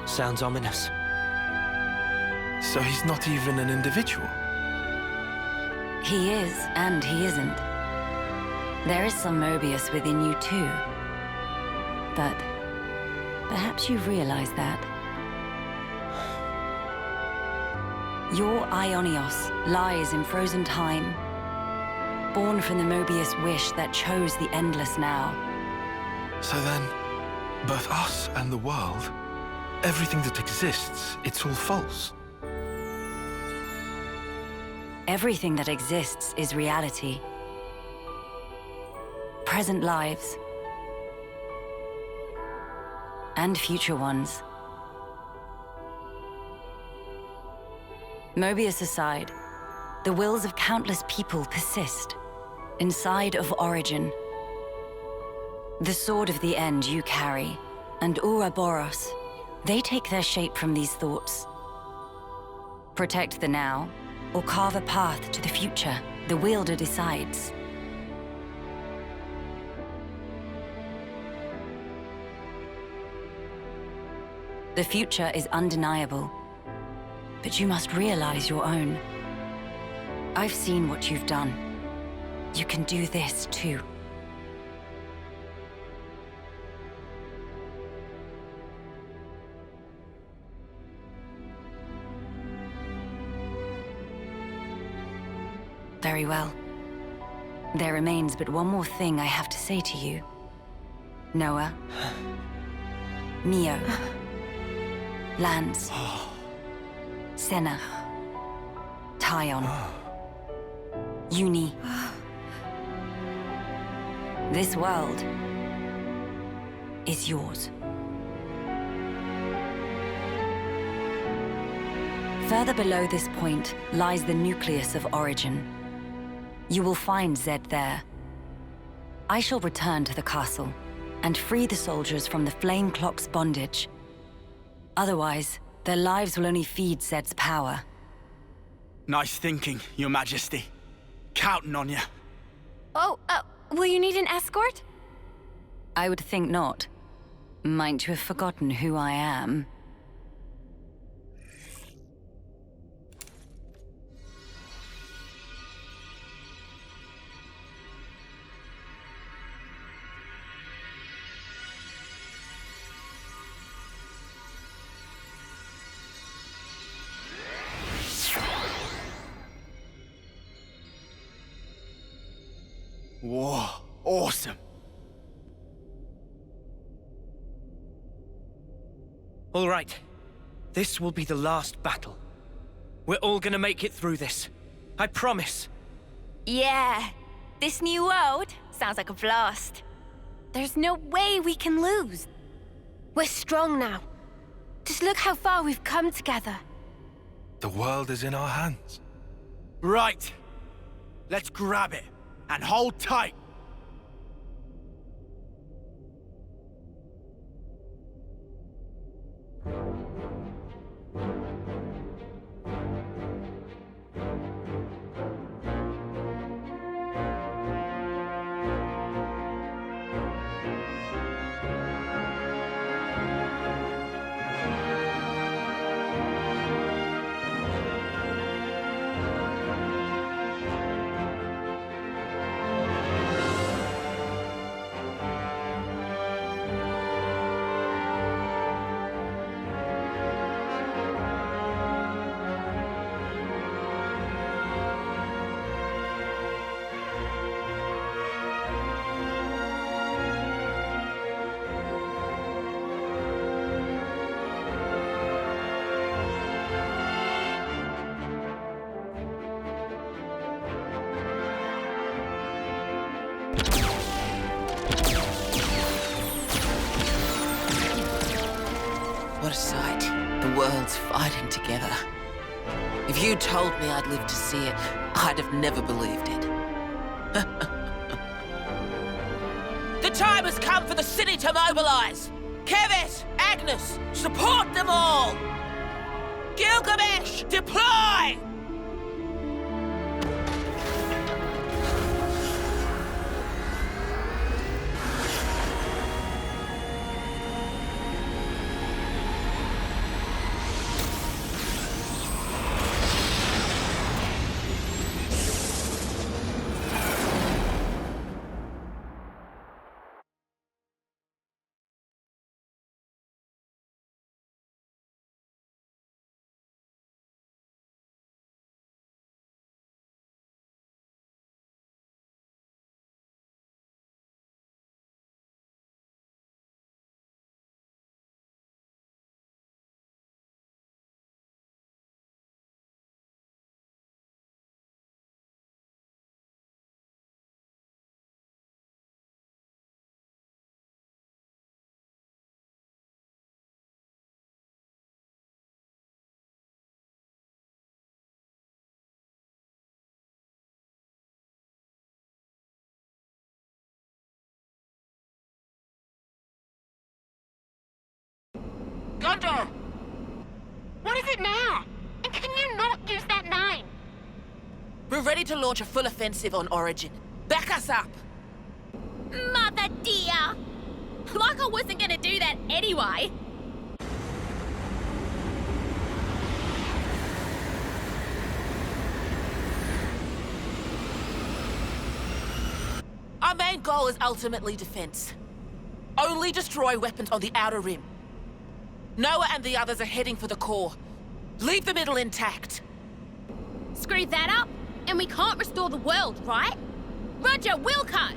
Sounds ominous. So he's not even an individual? He is, and he isn't. There is some Moebius within you too. But perhaps you realize that. Your Ionios lies in frozen time, born from the Moebius wish that chose the endless now. So then, both us and the world, everything that exists, it's all false. Everything that exists is reality. Present lives. And future ones. Moebius aside, the wills of countless people persist, inside of Origin. The sword of the end you carry, and Ouroboros, they take their shape from these thoughts. Protect the now, or carve a path to the future, the wielder decides. The future is undeniable, but you must realize your own. I've seen what you've done. You can do this too. Very well. There remains but one more thing I have to say to you. Noah. Mio. Lance. Senna. Tyon. Uni. This world is yours. Further below this point lies the nucleus of Origin. You will find Zed there. I shall return to the castle and free the soldiers from the Flame Clock's bondage. Otherwise, their lives will only feed Zed's power. Nice thinking, Your Majesty. Counting on you. Oh, will you need an escort? I would think not. Might you have forgotten who I am? Whoa, awesome. All right. This will be the last battle. We're all gonna make it through this. I promise. Yeah. This new world sounds like a blast. There's no way we can lose. We're strong now. Just look how far we've come together. The world is in our hands. Right. Let's grab it. And hold tight. What a sight. The world's fighting together. If you told me I'd live to see it, I'd have never believed it. The time has come for the city to mobilize! Kevet, Agnes, support them all! Gilgamesh, deploy! Gondor! What is it now? And can you not use that name? We're ready to launch a full offensive on Origin. Back us up! Mother dear! Like I wasn't gonna do that anyway. Our main goal is ultimately defense. Only destroy weapons on the outer rim. Noah and the others are heading for the core. Leave the middle intact. Screw that up, and we can't restore the world, right? Roger, Wellcome!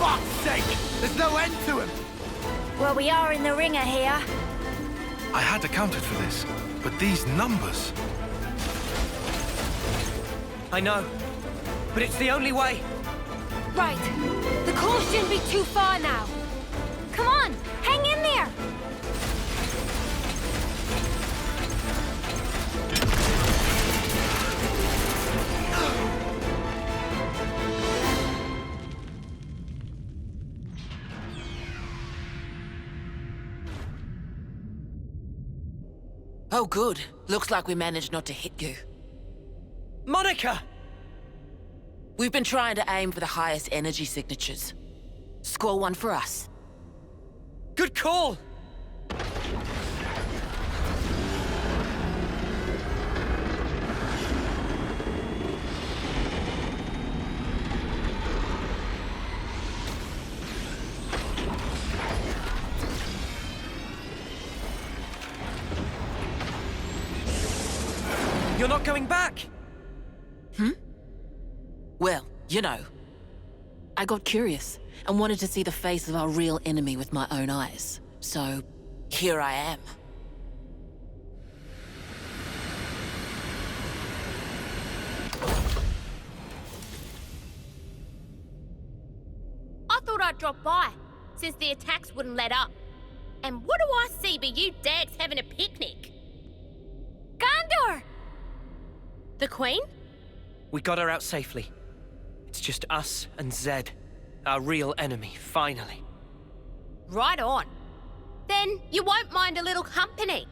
fuck's sake! There's no end to him! Well, we are in the ringer here. I had accounted for this, but these numbers... I know, but it's the only way. Right. The call shouldn't be too far now. Come on, hang in there! Oh, good. Looks like we managed not to hit you. Monica! We've been trying to aim for the highest energy signatures. Score one for us. Good call! You're not going back? Well, you know, I got curious and wanted to see the face of our real enemy with my own eyes. So, here I am. I thought I'd drop by, since the attacks wouldn't let up. And what do I see but you dags having a picnic? Gondor! The Queen? We got her out safely. It's just us and Zed, our real enemy, finally. Right on. Then you won't mind a little company.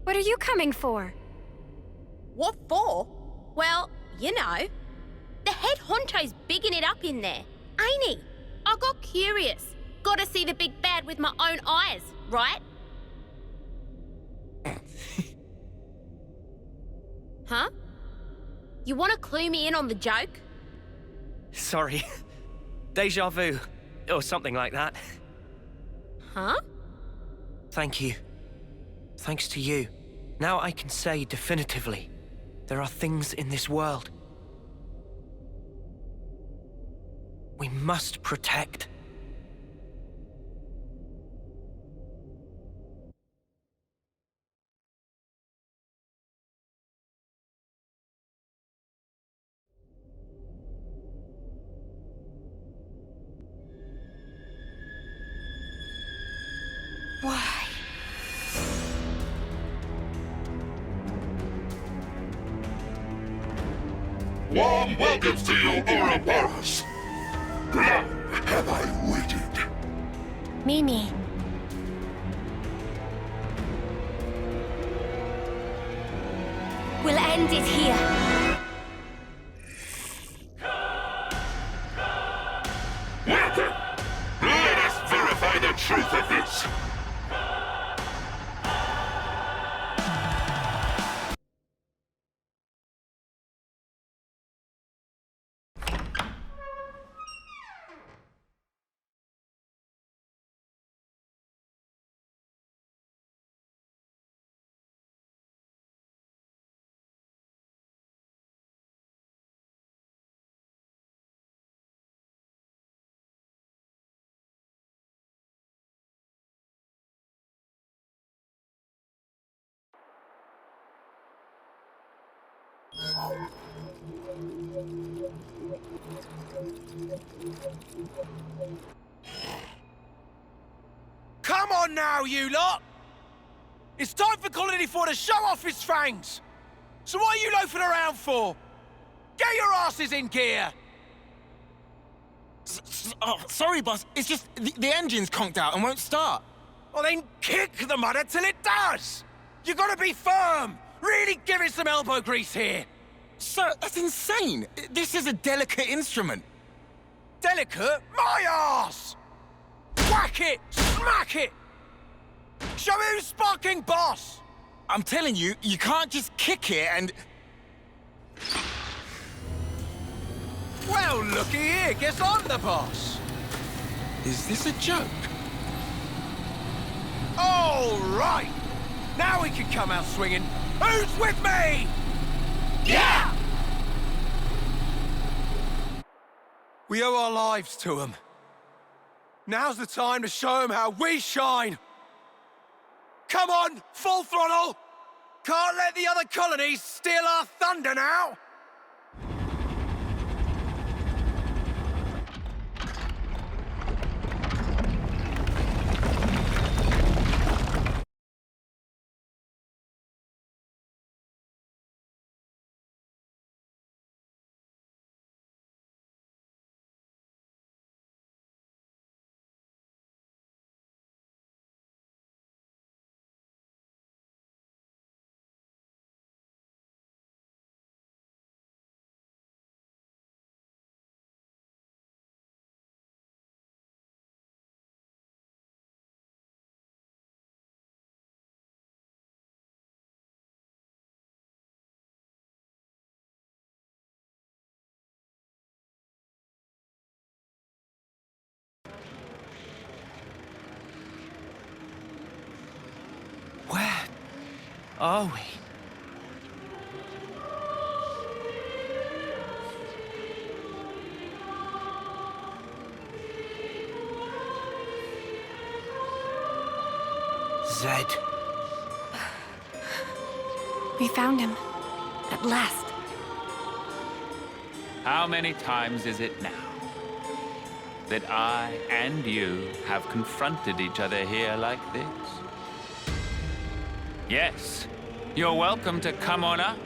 What are you coming for? What for? Well, you know. The head honcho's bigging it up in there, ain't he? I got curious. Gotta see the big bad with my own eyes, right? Huh? You wanna clue me in on the joke? Sorry. Deja vu. Or something like that. Huh? Thank you. Thanks to you. Now I can say definitively, there are things in this world we must protect. Why? Warm welcomes to you, Ouroboros. Long have I waited. Mimi. We'll end it here. Welcome. Let us verify the truth of this. Come on now, you lot! It's time for Colony 4 to show off his fangs! So what are you loafing around for? Get your asses in gear! Sorry, boss. It's just the engine's conked out and won't start. Well, then kick the mudder till it does! You gotta be firm! Really give it some elbow grease here! Sir, that's insane! This is a delicate instrument. Delicate? My arse! Whack it! Smack it! Show me who's sparking boss! I'm telling you, you can't just kick it and... Well, looky here, guess I'm the boss! Is this a joke? All right! Now we can come out swinging. Who's with me? Yeah! We owe our lives to them. Now's the time to show them how we shine! Come on, full throttle! Can't let the other colonies steal our thunder now! Where are we? Zed. We found him. At last. How many times is it now that I and you have confronted each other here like this? Yes, you're welcome to come on up.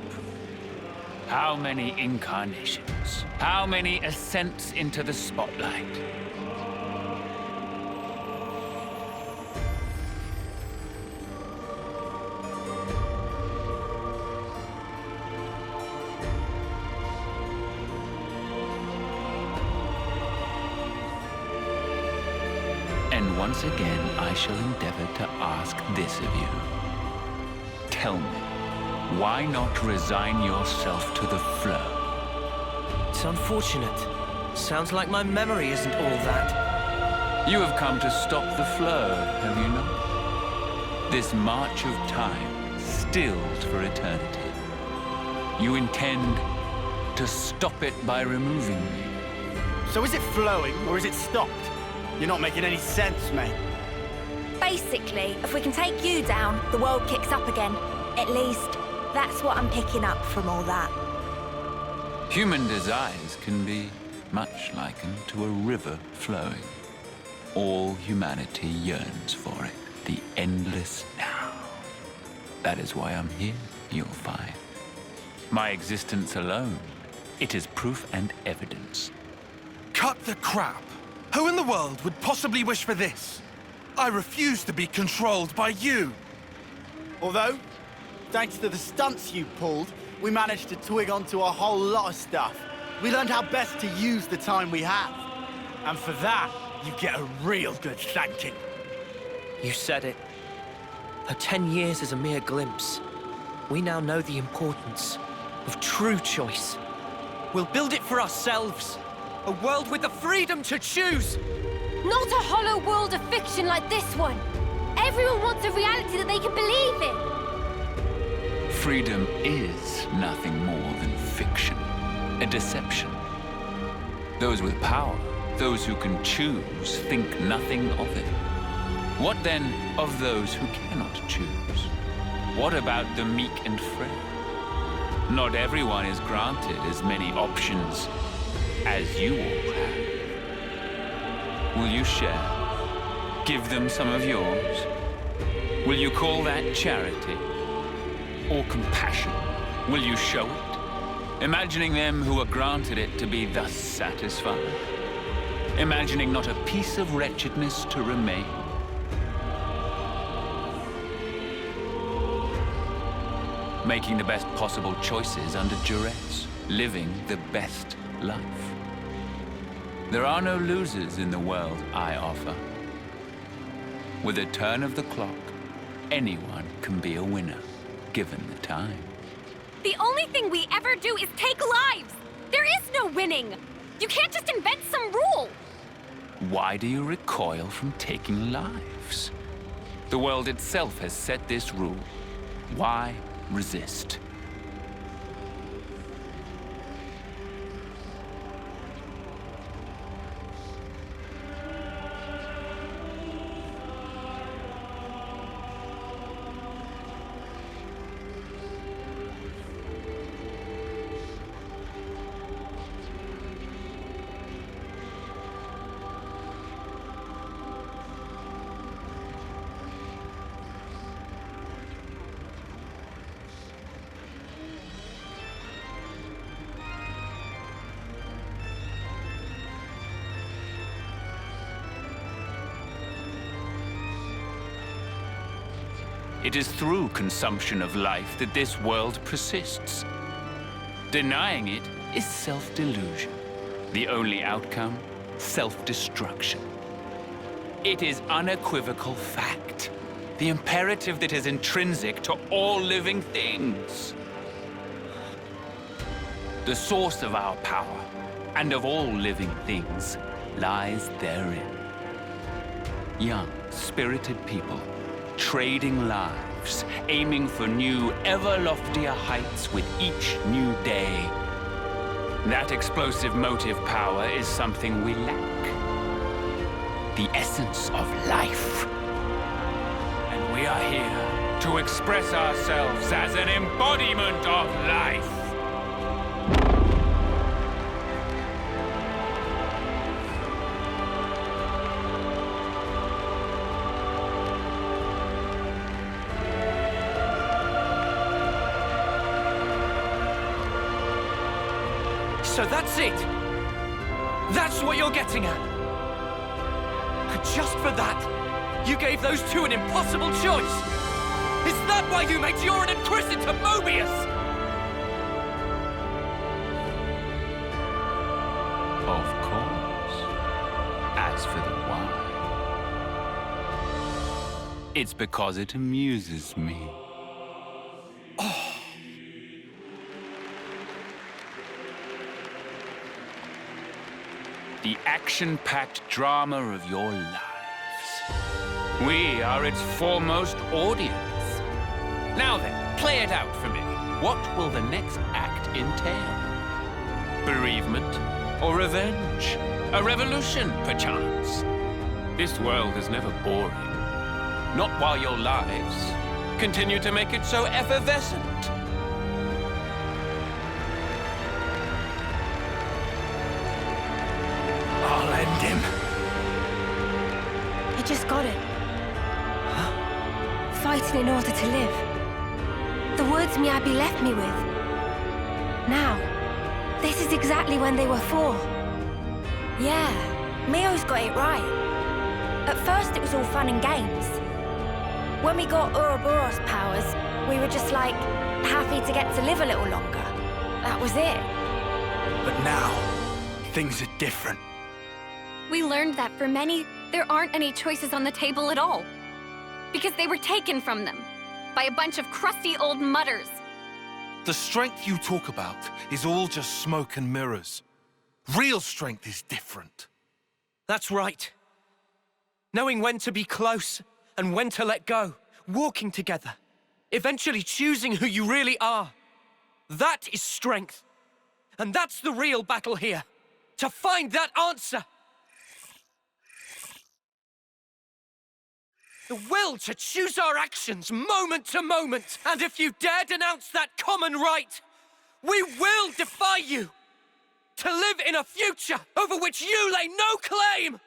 How many incarnations? How many ascents into the spotlight? And once again, I shall endeavor to ask this of you. Tell me, why not resign yourself to the flow? It's unfortunate. Sounds like my memory isn't all that. You have come to stop the flow, have you not? This march of time, stilled for eternity. You intend to stop it by removing me. So is it flowing, or is it stopped? You're not making any sense, mate. Basically, if we can take you down, the world kicks up again. At least, that's what I'm picking up from all that. Human desires can be much likened to a river flowing. All humanity yearns for it, the endless now. That is why I'm here, you'll find. My existence alone, it is proof and evidence. Cut the crap! Who in the world would possibly wish for this? I refuse to be controlled by you! Although, thanks to the stunts you pulled, we managed to twig onto a whole lot of stuff. We learned how best to use the time we have. And for that, you get a real good thanking. You said it. Her 10 years is a mere glimpse. We now know the importance of true choice. We'll build it for ourselves. A world with the freedom to choose! Not a hollow world of fiction like this one! Everyone wants a reality that they can believe in! Freedom is nothing more than fiction, a deception. Those with power, those who can choose, think nothing of it. What then of those who cannot choose? What about the meek and frail? Not everyone is granted as many options as you all have. Will you share? Give them some of yours? Will you call that charity? Or compassion? Will you show it? Imagining them who are granted it to be thus satisfied? Imagining not a piece of wretchedness to remain? Making the best possible choices under duress, living the best life. There are no losers in the world I offer. With a turn of the clock, anyone can be a winner, given the time. The only thing we ever do is take lives! There is no winning! You can't just invent some rule! Why do you recoil from taking lives? The world itself has set this rule. Why resist? It is through consumption of life that this world persists. Denying it is self-delusion. The only outcome, self-destruction. It is unequivocal fact. The imperative that is intrinsic to all living things. The source of our power, and of all living things, lies therein. Young, spirited people, trading lives, aiming for new, ever loftier heights with each new day. That explosive motive power is something we lack. The essence of life. And we are here to express ourselves as an embodiment of life. So that's it! That's what you're getting at! And just for that, you gave those two an impossible choice! Is that why you made Joran and Chris into Moebius? Of course. As for the why, it's because it amuses me. The action-packed drama of your lives. We are its foremost audience. Now then, play it out for me. What will the next act entail? Bereavement or revenge? A revolution, perchance? This world is never boring. Not while your lives continue to make it so effervescent. I'll end him. You just got it. Fighting in order to live. The words Miyabi left me with. Now, this is exactly when they were for. Yeah, Mio's got it right. At first it was all fun and games. When we got Ouroboros powers, we were just like, happy to get to live a little longer. That was it. But now, things are different. We learned that for many, there aren't any choices on the table at all. Because they were taken from them by a bunch of crusty old mutters. The strength you talk about is all just smoke and mirrors. Real strength is different. That's right. Knowing when to be close and when to let go. Walking together. Eventually choosing who you really are. That is strength. And that's the real battle here. To find that answer. The will to choose our actions moment to moment. And if you dare denounce that common right, we will defy you to live in a future over which you lay no claim!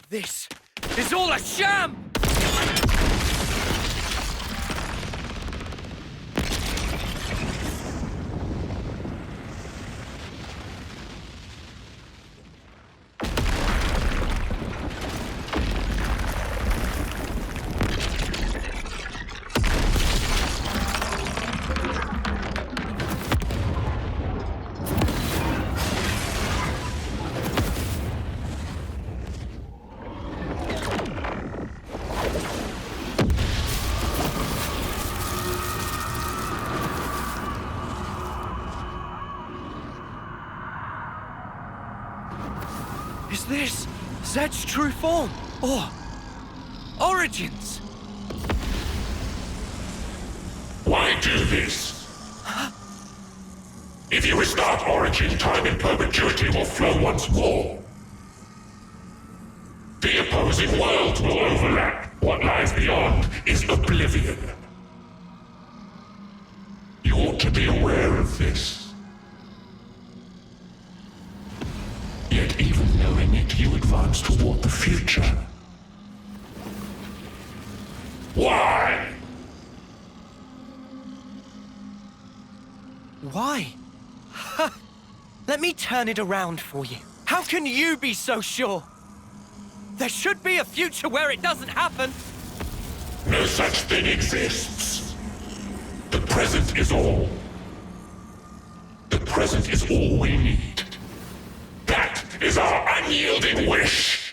This is all a sham! Is this Zed's true form? Or origins? Why do this? If you restart Origin, time in perpetuity will flow once more. The opposing worlds will overlap. What lies beyond is oblivion. You ought to be aware of this. Yet even knowing it, you advance advance toward the future. Why? Why? Let me turn it around for you. How can you be so sure? There should be a future where it doesn't happen. No such thing exists. The present is all. The present is all we need. That is our unyielding wish.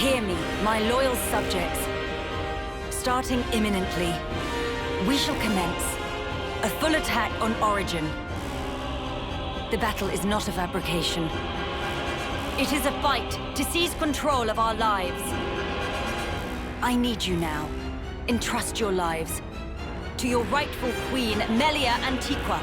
Hear me, my loyal subjects. Starting imminently, we shall commence a full attack on Origin. The battle is not a fabrication. It is a fight to seize control of our lives. I need you now. Entrust your lives to your rightful queen, Melia Antiqua.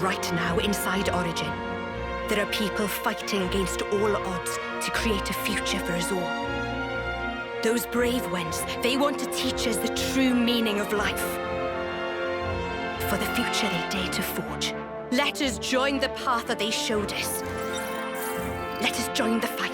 right now inside Origin. There are people fighting against all odds to create a future for us all. Those brave ones, they want to teach us the true meaning of life. For the future they dare to forge. Let us join the path that they showed us. Let us join the fight.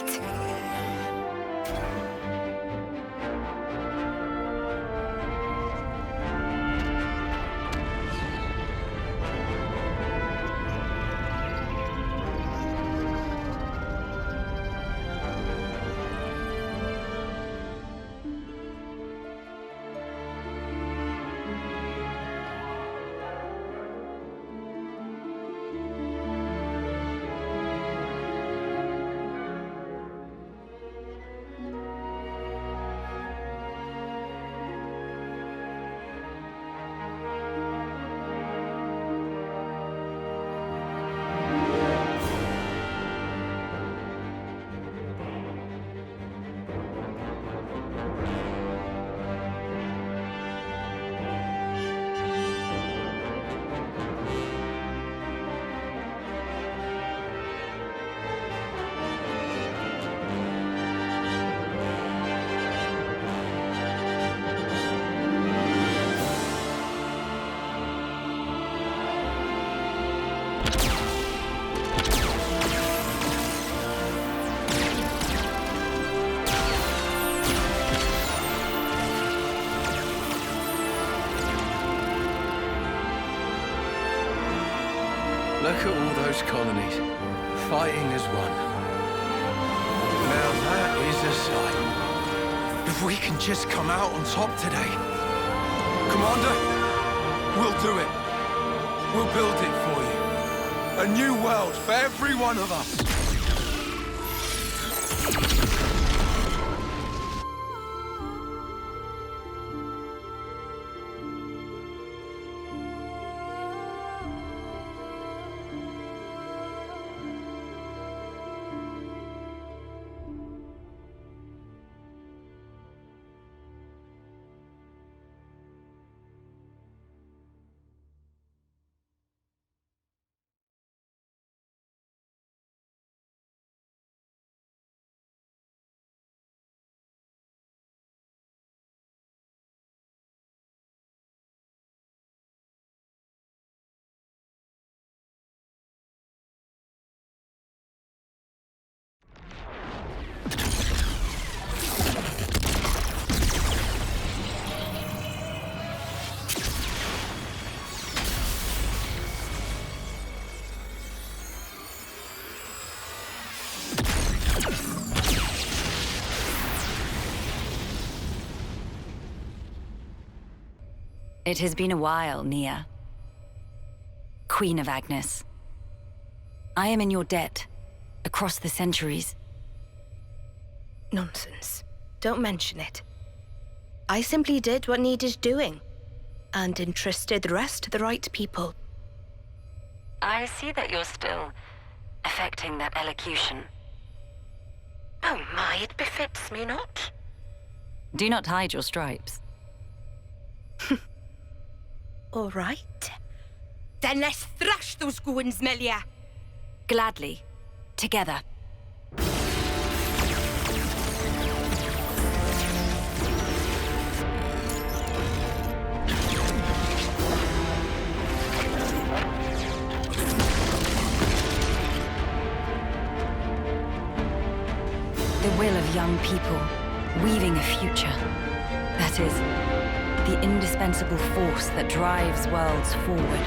Look at all those colonies, fighting as one. Now that is a sight. If we can just come out on top today. Commander, we'll do it. We'll build it for you. A new world for every one of us. It has been a while, Nia. Queen of Agnes. I am in your debt, across the centuries. Nonsense. Don't mention it. I simply did what needed doing, and entrusted the rest to the right people. I see that you're still affecting that elocution. Oh my, it befits me not. Do not hide your stripes. All right. Then let's thrash those goons, Melia. Gladly. Together. The will of young people, weaving a future. That is, the indispensable force that drives worlds forward.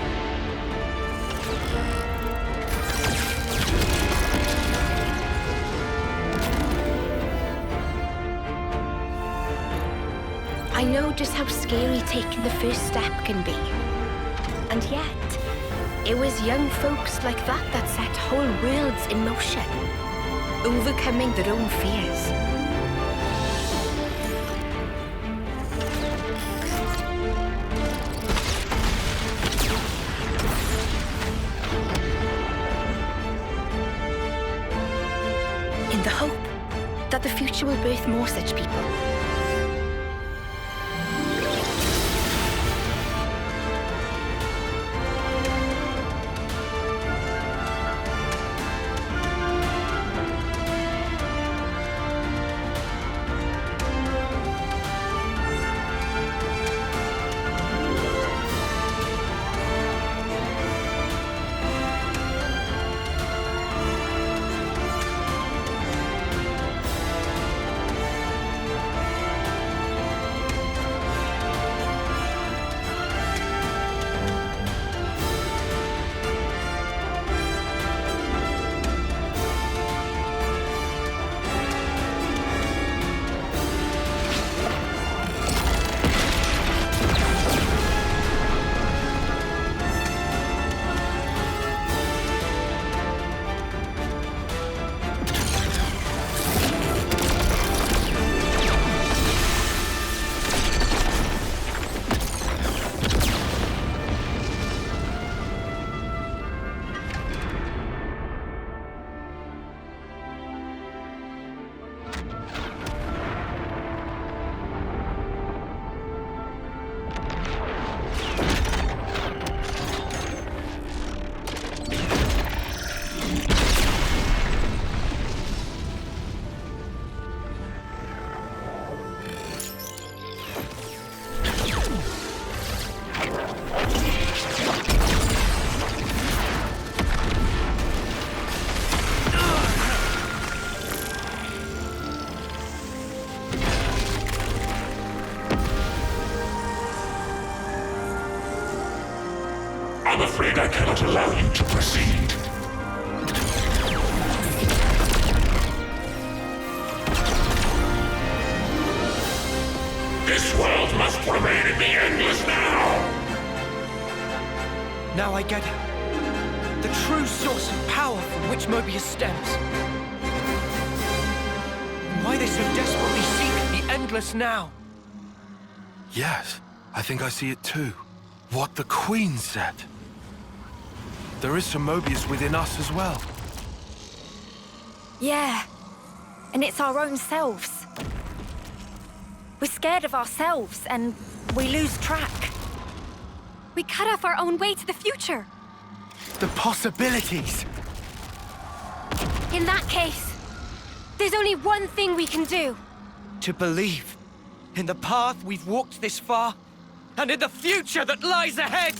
I know just how scary taking the first step can be. And yet, it was young folks like that that set whole worlds in motion, overcoming their own fears. In the hope that the future will birth more such people. I'm afraid I cannot allow you to proceed. This world must remain in the endless now! Now I get it. The true source of power from which Moebius stems. And why they so desperately seek the endless now. Yes, I think I see it too. What the Queen said. There is some Moebius within us as well. Yeah. And it's our own selves. We're scared of ourselves, and we lose track. We cut off our own way to the future. The possibilities! In that case, there's only one thing we can do. To believe in the path we've walked this far, and in the future that lies ahead!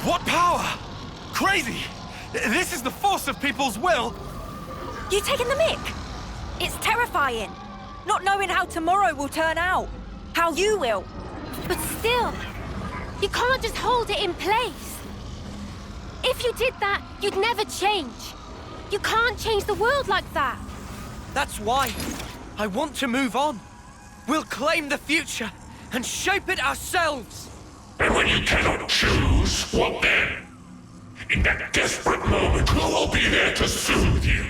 What power? Crazy! This is the force of people's will! You taking the mick? It's terrifying. Not knowing how tomorrow will turn out. How you will. But still, you can't just hold it in place. If you did that, you'd never change. You can't change the world like that. That's why I want to move on. We'll claim the future and shape it ourselves. And when you cannot choose, what then? In that desperate moment, who will be there to soothe you?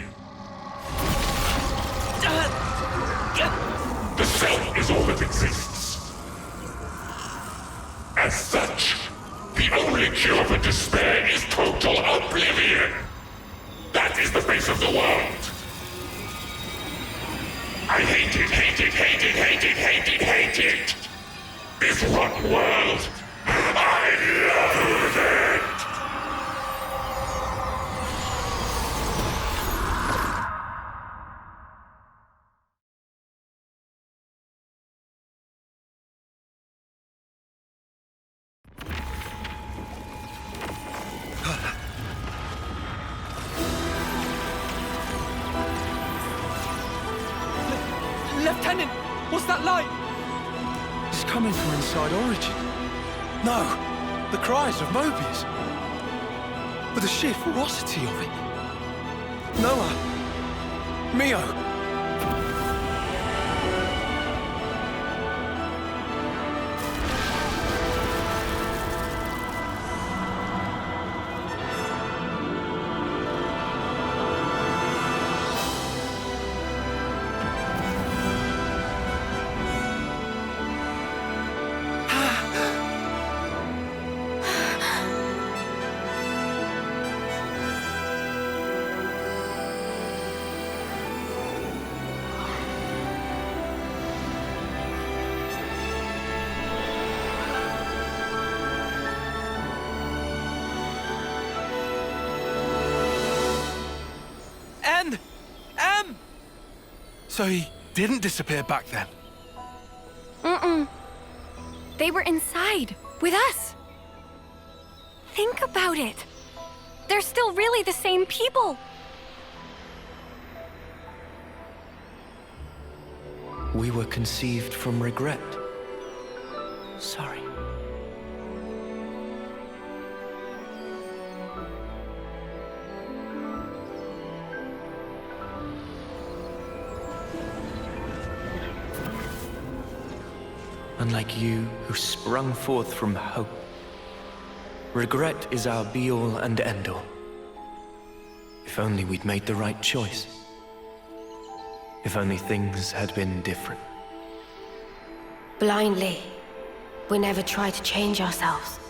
The self is all that exists. As such, the only cure for despair is total oblivion. That is the face of the world. I hate it, hate it, hate it, hate it, hate it, hate it. This rotten world. I loathe it! Lieutenant, what's that light? It's coming from inside Origin. No, the cries of Moebius. But the sheer ferocity of it. Noah. Mio. So he didn't disappear back then? Mm-mm. They were inside, with us. Think about it. They're still really the same people. We were conceived from regret. Sorry. Unlike you, who sprung forth from hope, regret is our be-all and end-all. If only we'd made the right choice. If only things had been different. Blindly, we never tried to change ourselves,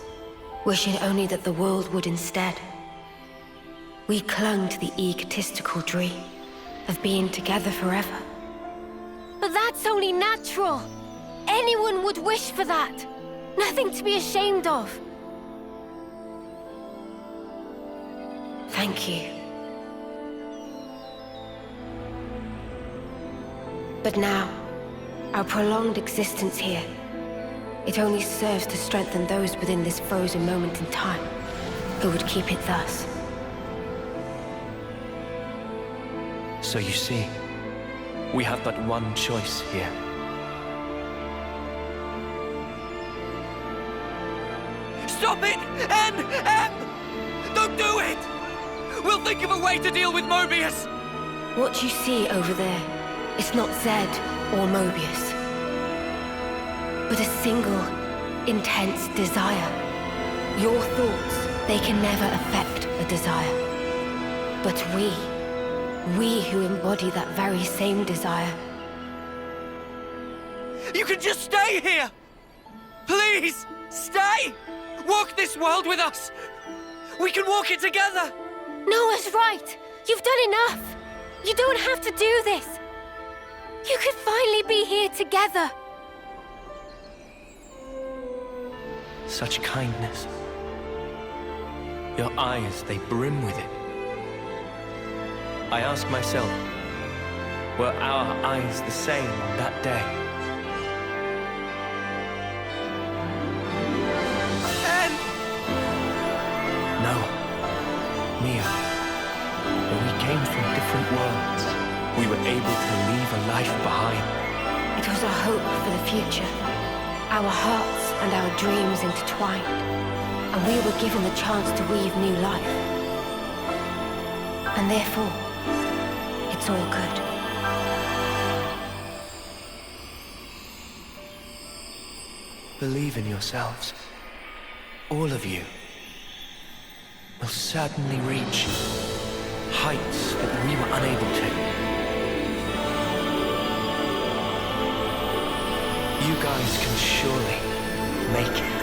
wishing only that the world would instead. We clung to the egotistical dream of being together forever. But that's only natural. Anyone would wish for that. Nothing to be ashamed of. Thank you. But now, our prolonged existence here, it only serves to strengthen those within this frozen moment in time, who would keep it thus. So you see, we have but one choice here. Stop it! Don't do it! We'll think of a way to deal with Moebius! What you see over there, it's not Zed or Moebius, but a single, intense desire. Your thoughts, they can never affect a desire. But we who embody that very same desire. You can just stay here! Please, stay! Walk this world with us! We can walk it together! Noah's right! You've done enough! You don't have to do this! You could finally be here together! Such kindness. Your eyes, they brim with it. I ask myself, were our eyes the same on that day? No. Mia, when we came from different worlds, we were able to leave a life behind. It was a hope for the future. Our hearts and our dreams intertwined, and we were given the chance to weave new life. And therefore, it's all good. Believe in yourselves. All of you will certainly reach heights that we were unable to. You guys can surely make it.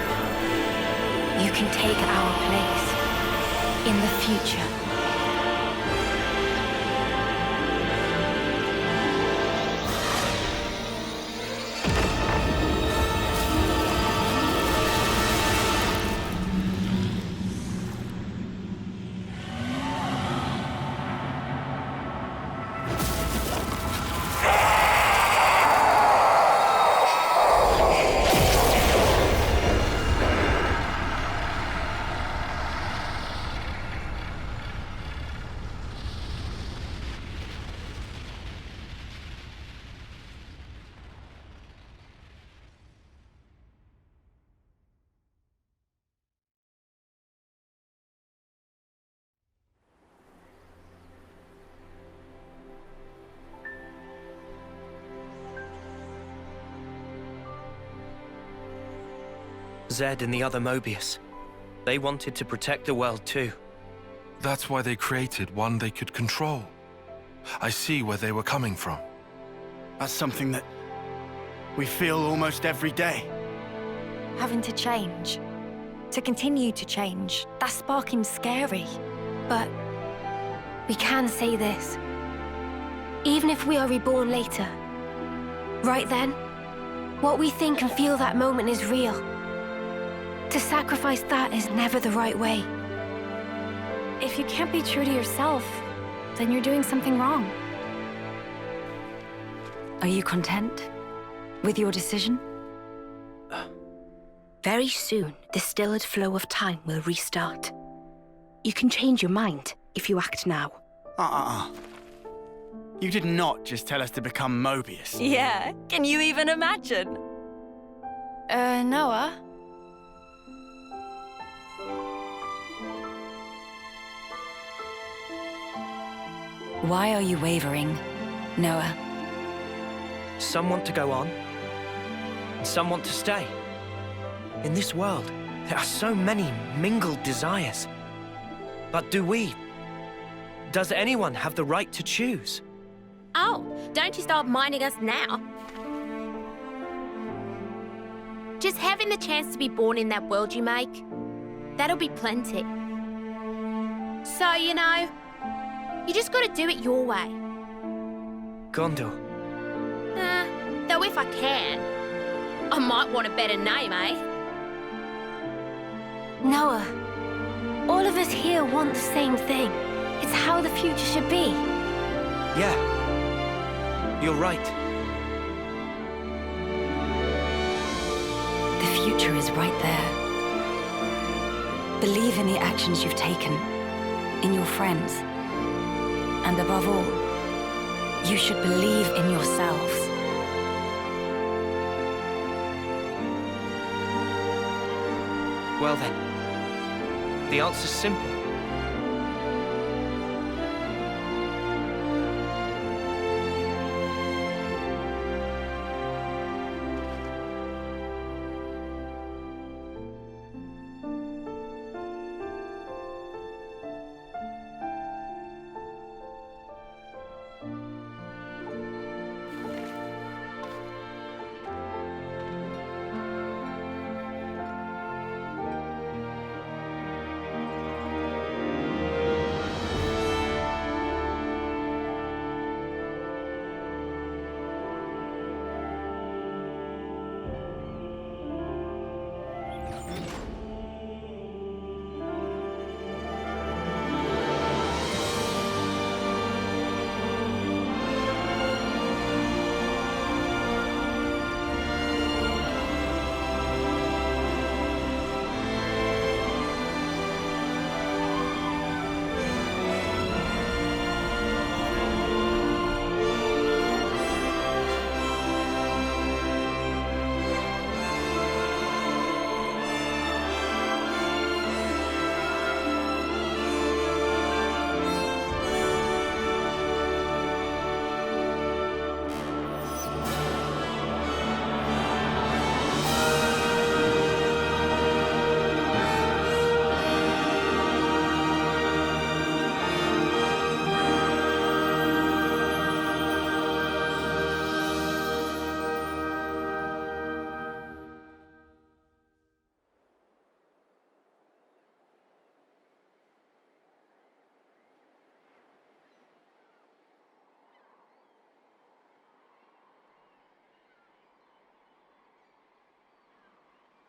You can take our place in the future. Zed and the other Moebius. They wanted to protect the world too. That's why they created one they could control. I see where they were coming from. That's something that we feel almost every day. Having to change. To continue to change. That's sparking scary. But we can say this. Even if we are reborn later, right then, what we think and feel that moment is real. To sacrifice that is never the right way. If you can't be true to yourself, then you're doing something wrong. Are you content with your decision? Very soon, the stilled flow of time will restart. You can change your mind if you act now. You did not just tell us to become Moebius. Yeah, can you even imagine? Noah? Why are you wavering, Noah? Some want to go on, and some want to stay. In this world, there are so many mingled desires. But does anyone have the right to choose? Oh, don't you start minding us now. Just having the chance to be born in that world you make, that'll be plenty. So, you know, you just gotta do it your way. Gondor. Though if I can, I might want a better name, eh? Noah, all of us here want the same thing. It's how the future should be. Yeah, you're right. future is right there. Believe in the actions you've taken, in your friends. And above all, you should believe in yourselves. Well then, the answer's simple.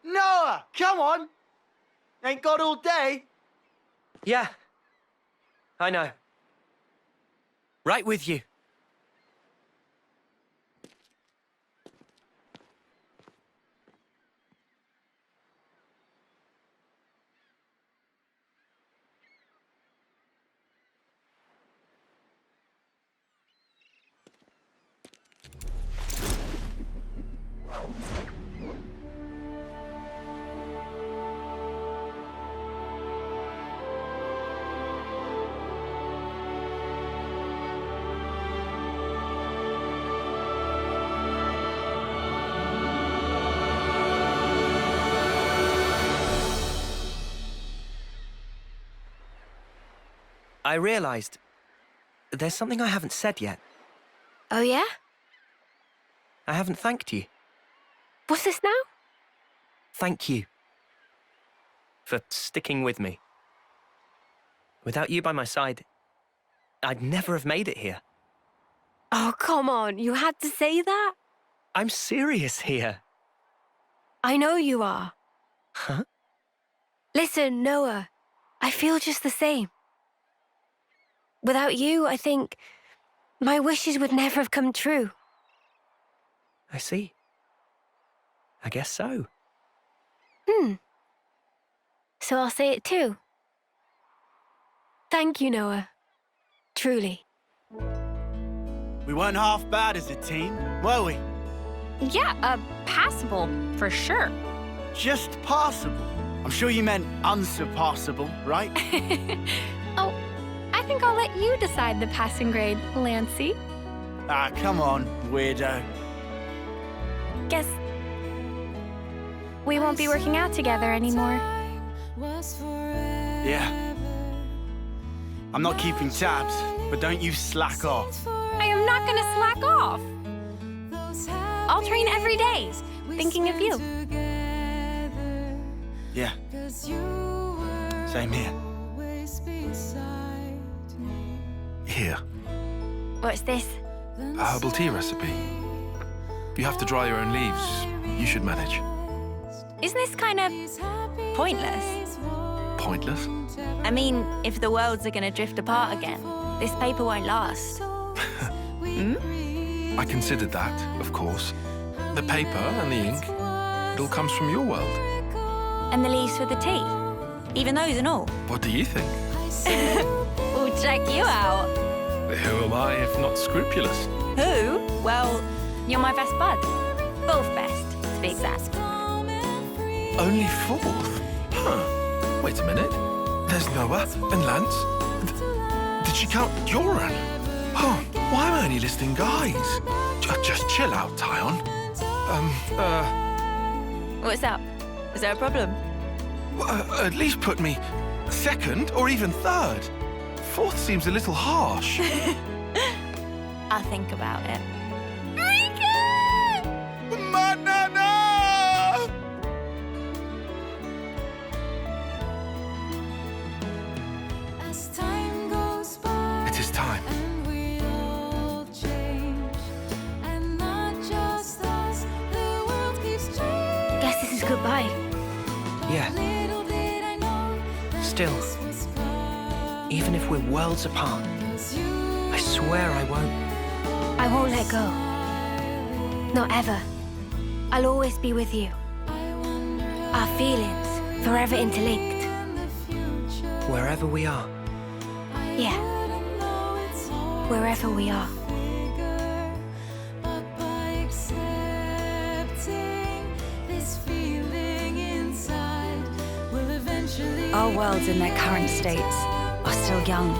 Noah, come on! Ain't got all day. Yeah, I know. Right with you. I realized there's something I haven't said yet. Oh, yeah? I haven't thanked you. What's this now? Thank you for sticking with me. Without you by my side, I'd never have made it here. Oh, come on. You had to say that? I'm serious here. I know you are. Huh? Listen, Noah, I feel just the same. Without you, I think my wishes would never have come true. I see. I guess so. So I'll say it too. Thank you, Noah. Truly. We weren't half bad as a team, were we? Yeah, passable, for sure. Just passable. I'm sure you meant unsurpassable, right? Oh, I think I'll let you decide the passing grade, Lancy. Ah, come on, weirdo. Guess we won't be working out together anymore. Yeah. I'm not keeping tabs, but don't you slack off. I am not gonna slack off. I'll train every day, thinking of you. Yeah. Same here. Here, What's this? a herbal tea recipe. You have to dry your own leaves. You should manage. Isn't this kind of pointless? Pointless? I mean, if the worlds are gonna drift apart again, this paper won't last. I considered that, of course. The paper and the ink, all comes from your world. And the leaves for the tea. Even those and all. What do you think? We'll check you out. Who am I if not scrupulous? Who? Well, you're my best bud. Both best, to be exact. Only fourth? Huh. Wait a minute. There's Noah and Lance. Did she count Joran? Oh, why am I only listing guys? Just chill out, Tyon. What's up? Is there a problem? At least put me second or even third. Fourth seems a little harsh. I'll think about it. Banana! It is time. Guess this is goodbye. Yeah. Still, even if we're worlds apart, I swear I won't. I won't let go. Not ever. I'll always be with you. Our feelings forever interlinked. Wherever we are. Yeah. Wherever we are. Our worlds in their current states are still young.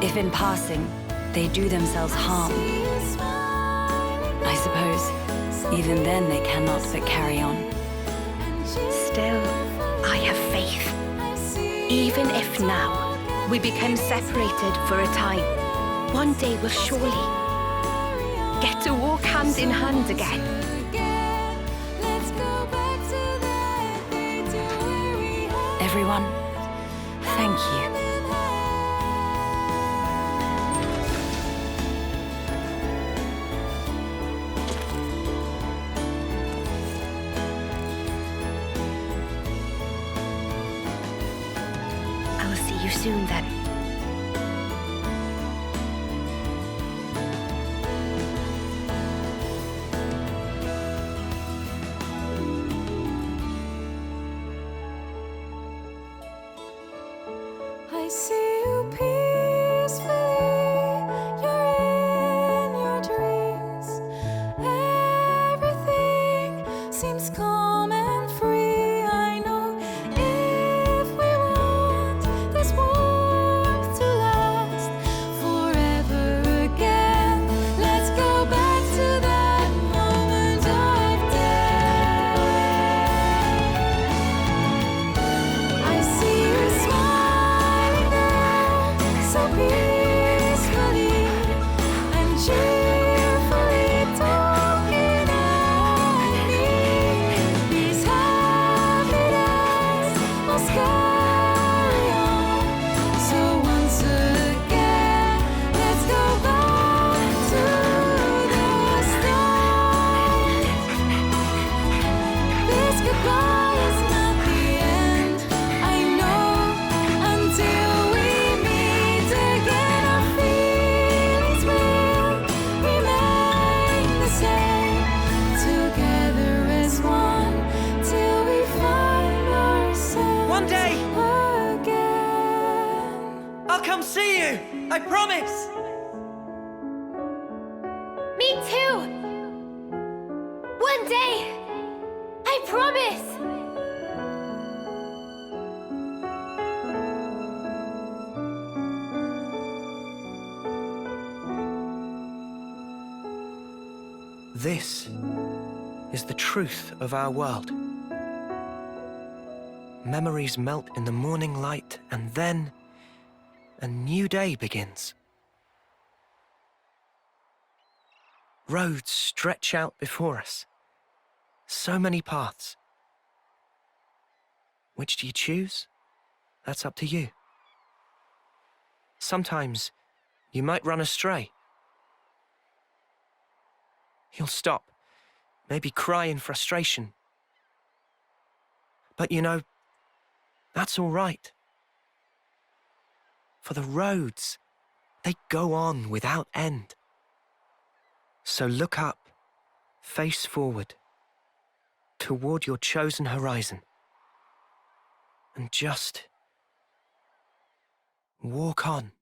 If in passing, they do themselves harm, I suppose, even then they cannot but carry on. Still, I have faith. Even if now we become separated for a time, one day we'll surely get to walk hand in hand again. Everyone, thank you. I will see you soon then. I see you peacefully, you're in your dreams. Everything seems calm and free. I know if we want this warmth to last forever again, let's go back to that moment of day. I see you smile so peacefully and cheerfully talking at me. These happy days must carry on. So once again, let's go back to the start. This goodbye is not the end, I know, until we meet again. Our feelings will remain the same, together as one, till we find ourselves One day, again. I'll come see you. I promise. Me too! One day! I promise! This is the truth of our world. Memories melt in the morning light, and then a new day begins. Roads stretch out before us. So many paths. Which do you choose? That's up to you. Sometimes you might run astray. You'll stop, maybe cry in frustration. But you know, that's all right. For the roads, they go on without end. So look up, face forward, toward your chosen horizon. And just walk on.